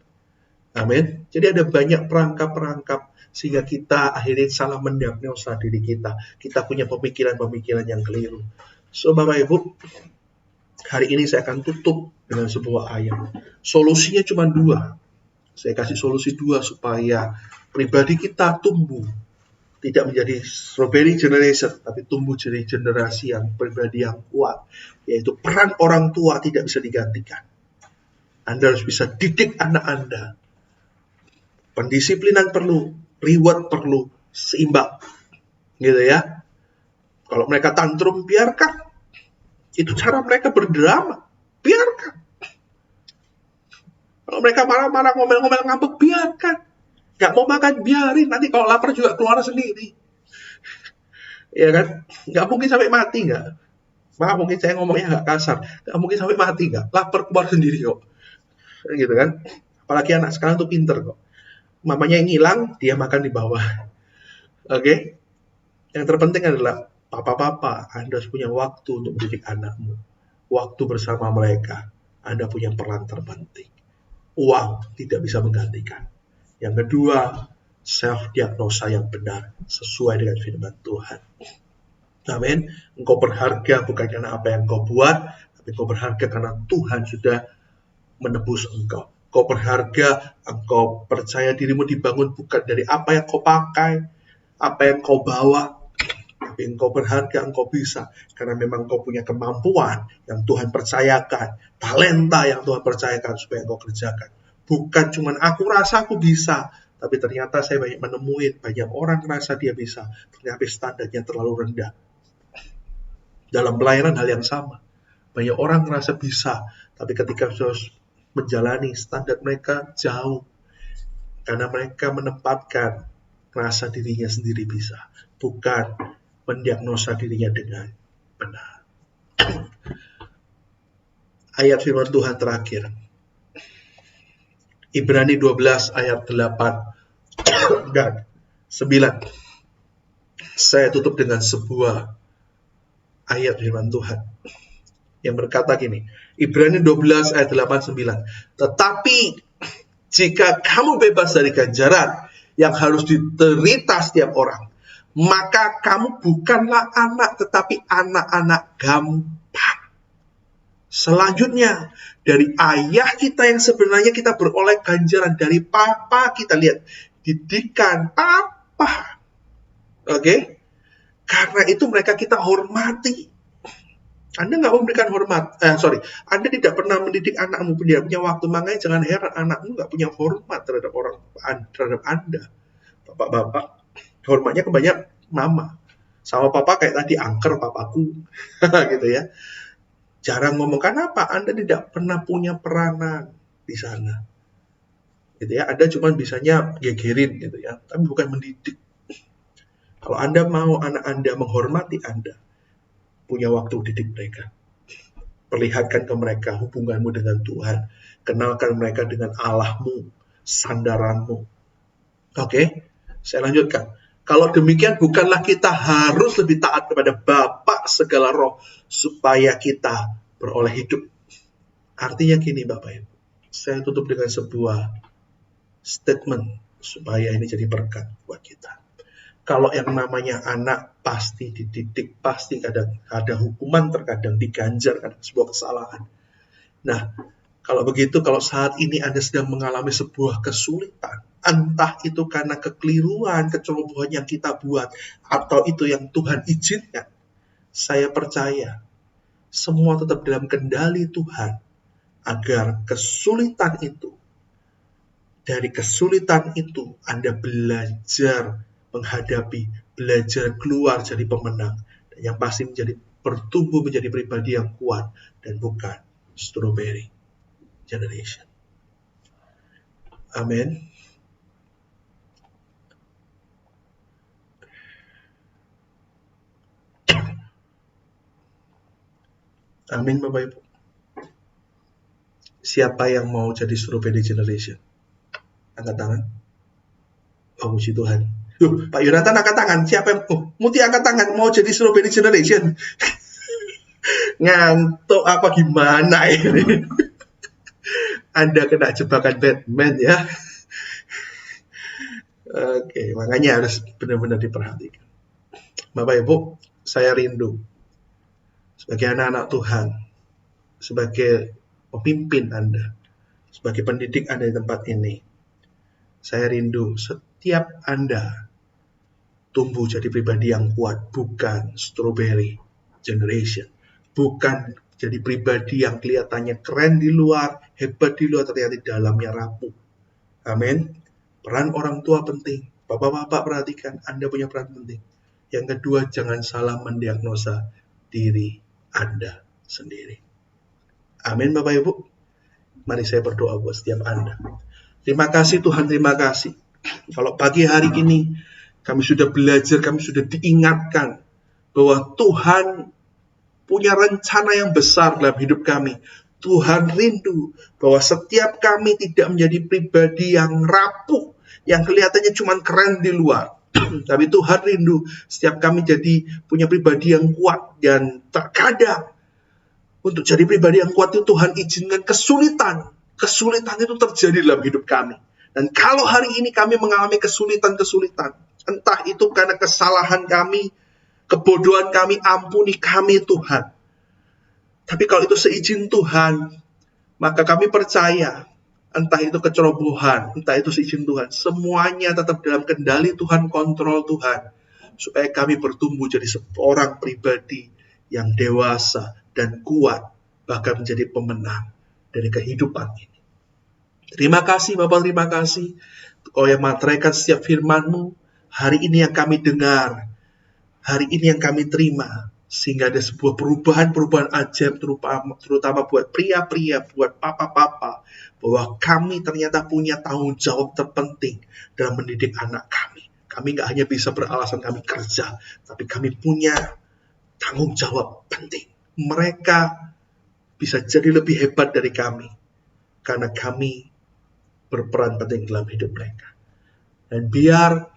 S1: Amin. Jadi ada banyak perangkap-perangkap sehingga kita akhirnya salah mendiagnosa diri kita. Kita punya pemikiran-pemikiran yang keliru. So Bapak Ibu, hari ini saya akan tutup dengan sebuah ayat. Solusinya cuma 2. Saya kasih solusi 2 supaya pribadi kita tumbuh. Tidak menjadi strawberry generation, tapi tumbuh jadi generasi yang pribadi yang kuat. Yaitu peran orang tua tidak bisa digantikan. Anda harus bisa didik anak Anda. Pendisiplinan perlu, reward perlu, seimbang. Gitu ya. Kalau mereka tantrum, biarkan. Itu cara mereka berdrama. Biarkan. Kalau mereka marah-marah, ngomel-ngomel, ngambek, biarkan. Gak mau makan, biarin. Nanti kalau lapar juga keluar sendiri. Ya kan? Gak mungkin sampai mati, gak? Maaf, mungkin saya ngomongnya agak kasar. Gak mungkin sampai mati, gak? Lapar keluar sendiri kok. Gitu kan? Apalagi anak sekarang tuh pinter kok. Mamanya yang hilang, dia makan di bawah. Oke? Yang terpenting adalah papa-papa, Anda harus punya waktu untuk mendidik anakmu. Waktu bersama mereka, Anda punya peran terpenting. Uang tidak bisa menggantikan. Yang kedua, self-diagnosa yang benar, sesuai dengan firman Tuhan. Amin. Engkau berharga bukan karena apa yang engkau buat, tapi engkau berharga karena Tuhan sudah menebus engkau. Engkau berharga, engkau percaya dirimu dibangun bukan dari apa yang kau pakai, apa yang kau bawa, tapi engkau berharga, engkau bisa, karena memang engkau punya kemampuan yang Tuhan percayakan, talenta yang Tuhan percayakan supaya engkau kerjakan. Bukan cuma aku rasa aku bisa, tapi ternyata saya banyak menemuin, banyak orang merasa dia bisa, ternyata standarnya terlalu rendah. Dalam pelayanan hal yang sama, banyak orang merasa bisa, tapi ketika harus menjalani standar mereka jauh, karena mereka menempatkan rasa dirinya sendiri bisa, bukan mendiagnosa dirinya dengan benar. Ayat firman Tuhan terakhir, Ibrani 12 ayat 8 dan 9. Saya tutup dengan sebuah ayat firman Tuhan yang berkata gini, Ibrani 12 ayat 8-9. Tetapi jika kamu bebas dari ganjaran yang harus diterita setiap orang, maka kamu bukanlah anak, tetapi anak-anak gampang. Selanjutnya, dari ayah kita yang sebenarnya kita beroleh ganjaran dari papa, kita lihat didikan papa. Oke? Karena itu mereka kita hormati. Anda nggak memberikan hormat, Anda tidak pernah mendidik anakmu, dia punya waktu, makanya jangan heran anakmu nggak punya hormat terhadap Anda. Bapak-bapak, hormatnya mama. Sama papa kayak tadi angker papaku. Gitu ya. Jarang ngomong. Kenapa? Anda tidak pernah punya peranan di sana. Gitu ya. Anda cuma bisanya gegerin gitu ya. Tapi bukan mendidik. Kalau Anda mau anak Anda menghormati Anda, punya waktu didik mereka. Perlihatkan ke mereka hubunganmu dengan Tuhan. Kenalkan mereka dengan Allahmu, sandaranmu. Oke, saya lanjutkan. Kalau demikian bukanlah kita harus lebih taat kepada Bapa segala roh supaya kita beroleh hidup. Artinya gini Bapak Ibu. Saya tutup dengan sebuah statement supaya ini jadi berkat buat kita. Kalau yang namanya anak pasti dididik, pasti kadang ada hukuman, terkadang diganjar karena sebuah kesalahan. Nah, kalau begitu, kalau saat ini Anda sedang mengalami sebuah kesulitan, entah itu karena kekeliruan, kecerobohan yang kita buat, atau itu yang Tuhan izinkan, saya percaya semua tetap dalam kendali Tuhan, agar kesulitan itu, dari kesulitan itu Anda belajar menghadapi, belajar keluar jadi pemenang, dan yang pasti bertumbuh menjadi pribadi yang kuat, dan bukan strawberry generation. Amin. Amin Bapak Ibu. Siapa yang mau jadi strawberry generation? Angkat tangan. Oh, puji Tuhan. Pak Yonatan angkat tangan. Siapa yang Muti angkat tangan mau jadi strawberry generation? Ngantuk apa gimana ini? Anda kena jebakan Batman ya. Oke, makanya harus benar-benar diperhatikan. Bapak Ibu, saya rindu sebagai anak-anak Tuhan, sebagai pemimpin Anda, sebagai pendidik Anda di tempat ini. Saya rindu setiap Anda tumbuh jadi pribadi yang kuat, bukan strawberry generation. Bukan jadi pribadi yang kelihatannya keren di luar, hebat di luar, ternyata di dalamnya rapuh. Amin. Peran orang tua penting. Bapak-bapak perhatikan, Anda punya peran penting. Yang kedua, jangan salah mendiagnosa diri Anda sendiri. Amin Bapak Ibu. Mari saya berdoa buat setiap Anda. Terima kasih Tuhan, terima kasih. Kalau pagi hari ini kami sudah belajar, kami sudah diingatkan bahwa Tuhan punya rencana yang besar dalam hidup kami. Tuhan rindu bahwa setiap kami tidak menjadi pribadi yang rapuh, yang kelihatannya cuma keren di luar. Tapi Tuhan rindu setiap kami jadi punya pribadi yang kuat. Dan terkadang untuk jadi pribadi yang kuat itu Tuhan izinkan kesulitan. Kesulitan itu terjadi dalam hidup kami. Dan kalau hari ini kami mengalami kesulitan-kesulitan, entah itu karena kesalahan kami, kebodohan kami, ampuni kami Tuhan. Tapi kalau itu seizin Tuhan, maka kami percaya, entah itu kecerobohan, entah itu seizin Tuhan, semuanya tetap dalam kendali Tuhan, kontrol Tuhan, supaya kami bertumbuh jadi seorang pribadi yang dewasa dan kuat, bahkan menjadi pemenang dari kehidupan ini. Terima kasih Bapak, terima kasih. Kau yang materaikan setiap firman-Mu, hari ini yang kami dengar, hari ini yang kami terima, sehingga ada sebuah perubahan-perubahan ajaib, terutama buat pria-pria, buat papa-papa, bahwa kami ternyata punya tanggung jawab terpenting dalam mendidik anak kami. Kami nggak hanya bisa beralasan kami kerja, tapi kami punya tanggung jawab penting. Mereka bisa jadi lebih hebat dari kami, karena kami berperan penting dalam hidup mereka. Dan biar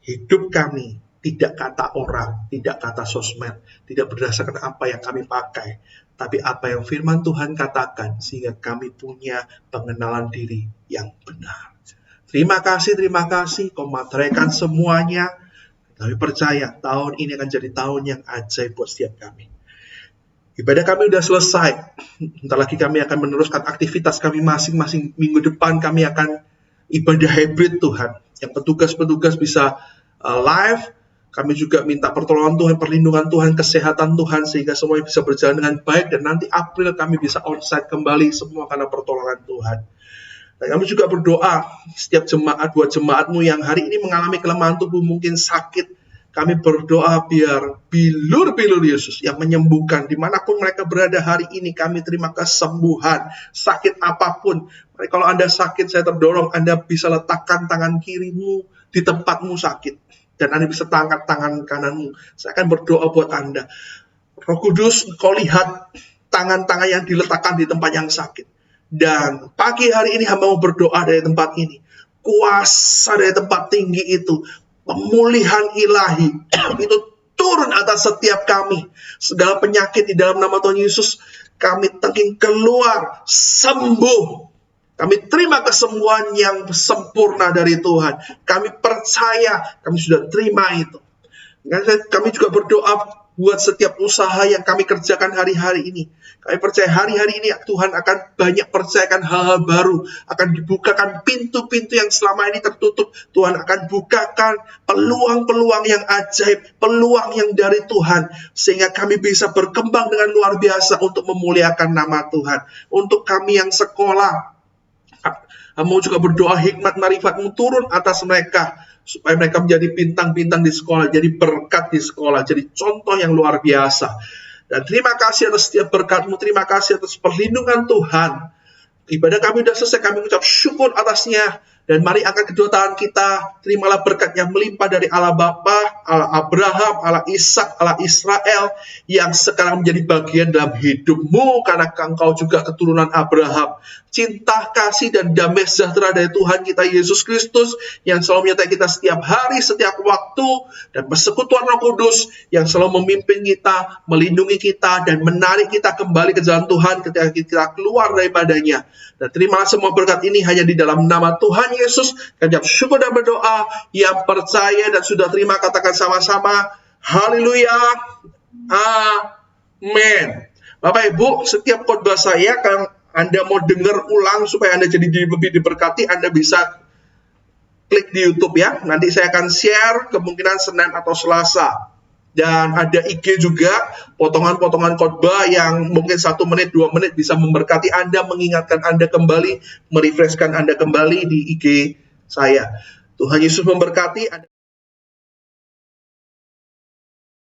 S1: hidup kami tidak kata orang, tidak kata sosmed, tidak berdasarkan apa yang kami pakai, tapi apa yang firman Tuhan katakan, sehingga kami punya pengenalan diri yang benar. Terima kasih, kau materaikan semuanya. Kami percaya tahun ini akan jadi tahun yang ajaib buat setiap kami. Ibadah kami sudah selesai. Bentar lagi kami akan meneruskan aktivitas kami masing-masing. Minggu depan kami akan ibadah hybrid Tuhan. Yang petugas-petugas bisa live. Kami juga minta pertolongan Tuhan, perlindungan Tuhan, kesehatan Tuhan, sehingga semuanya bisa berjalan dengan baik. Dan nanti April kami bisa onsite kembali, semua karena pertolongan Tuhan. Dan kami juga berdoa setiap jemaat, buat jemaatmu yang hari ini mengalami kelemahan tubuh, mungkin sakit, Kami berdoa biar bilur-bilur Yesus yang menyembuhkan dimanapun mereka berada hari ini, kami terima kesembuhan, sakit apapun. Kalau Anda sakit, saya terdorong Anda bisa letakkan tangan kirimu di tempatmu sakit, dan Anda bisa angkat tangan kananmu. Saya akan berdoa buat Anda. Roh Kudus, Kau lihat tangan-tangan yang diletakkan di tempat yang sakit. Dan pagi hari ini hamba mau berdoa dari tempat ini. Kuasa dari tempat tinggi itu, pemulihan ilahi itu turun atas setiap kami. Segala penyakit di dalam nama Tuhan Yesus, kami tengking keluar, sembuh. Kami terima kesembuhan yang sempurna dari Tuhan. Kami percaya, kami sudah terima itu. Kami juga berdoa buat setiap usaha yang kami kerjakan hari-hari ini. Kami percaya hari-hari ini Tuhan akan banyak percayakan hal-hal baru. Akan dibukakan pintu-pintu yang selama ini tertutup. Tuhan akan bukakan peluang-peluang yang ajaib. Peluang yang dari Tuhan. Sehingga kami bisa berkembang dengan luar biasa untuk memuliakan nama Tuhan. Untuk kami yang sekolah, mau juga berdoa hikmat marifat-Mu turun atas mereka. Supaya mereka menjadi bintang-bintang di sekolah, jadi berkat di sekolah, jadi contoh yang luar biasa. Dan terima kasih atas setiap berkat-Mu, terima kasih atas perlindungan Tuhan. Ibadah kami sudah selesai, kami mengucap syukur atasnya. Dan mari angkat kedua tangan kita, terimalah berkat yang melimpah dari Allah Bapa, Allah Abraham, Allah Ishak, Allah Israel, yang sekarang menjadi bagian dalam hidupmu, karena engkau juga keturunan Abraham. Cinta, kasih, dan damai sejahtera dari Tuhan kita Yesus Kristus, yang selalu menyertai kita setiap hari, setiap waktu, dan persekutuan Roh Kudus, yang selalu memimpin kita, melindungi kita, dan menarik kita kembali ke jalan Tuhan ketika kita keluar daripadanya. Dan terimalah semua berkat ini hanya di dalam nama Tuhan Yesus. Kami syukur dan berdoa, yang percaya dan sudah terima katakan sama-sama, haleluya, amin. Bapak Ibu, setiap khotbah saya, kalau Anda mau dengar ulang supaya Anda jadi lebih diberkati, Anda bisa klik di YouTube ya. Nanti saya akan share kemungkinan Senin atau Selasa. Dan ada IG juga, potongan-potongan khotbah yang mungkin 1 menit, 2 menit bisa memberkati Anda, mengingatkan Anda kembali, merefreshkan Anda kembali di IG saya. Tuhan Yesus memberkati Anda.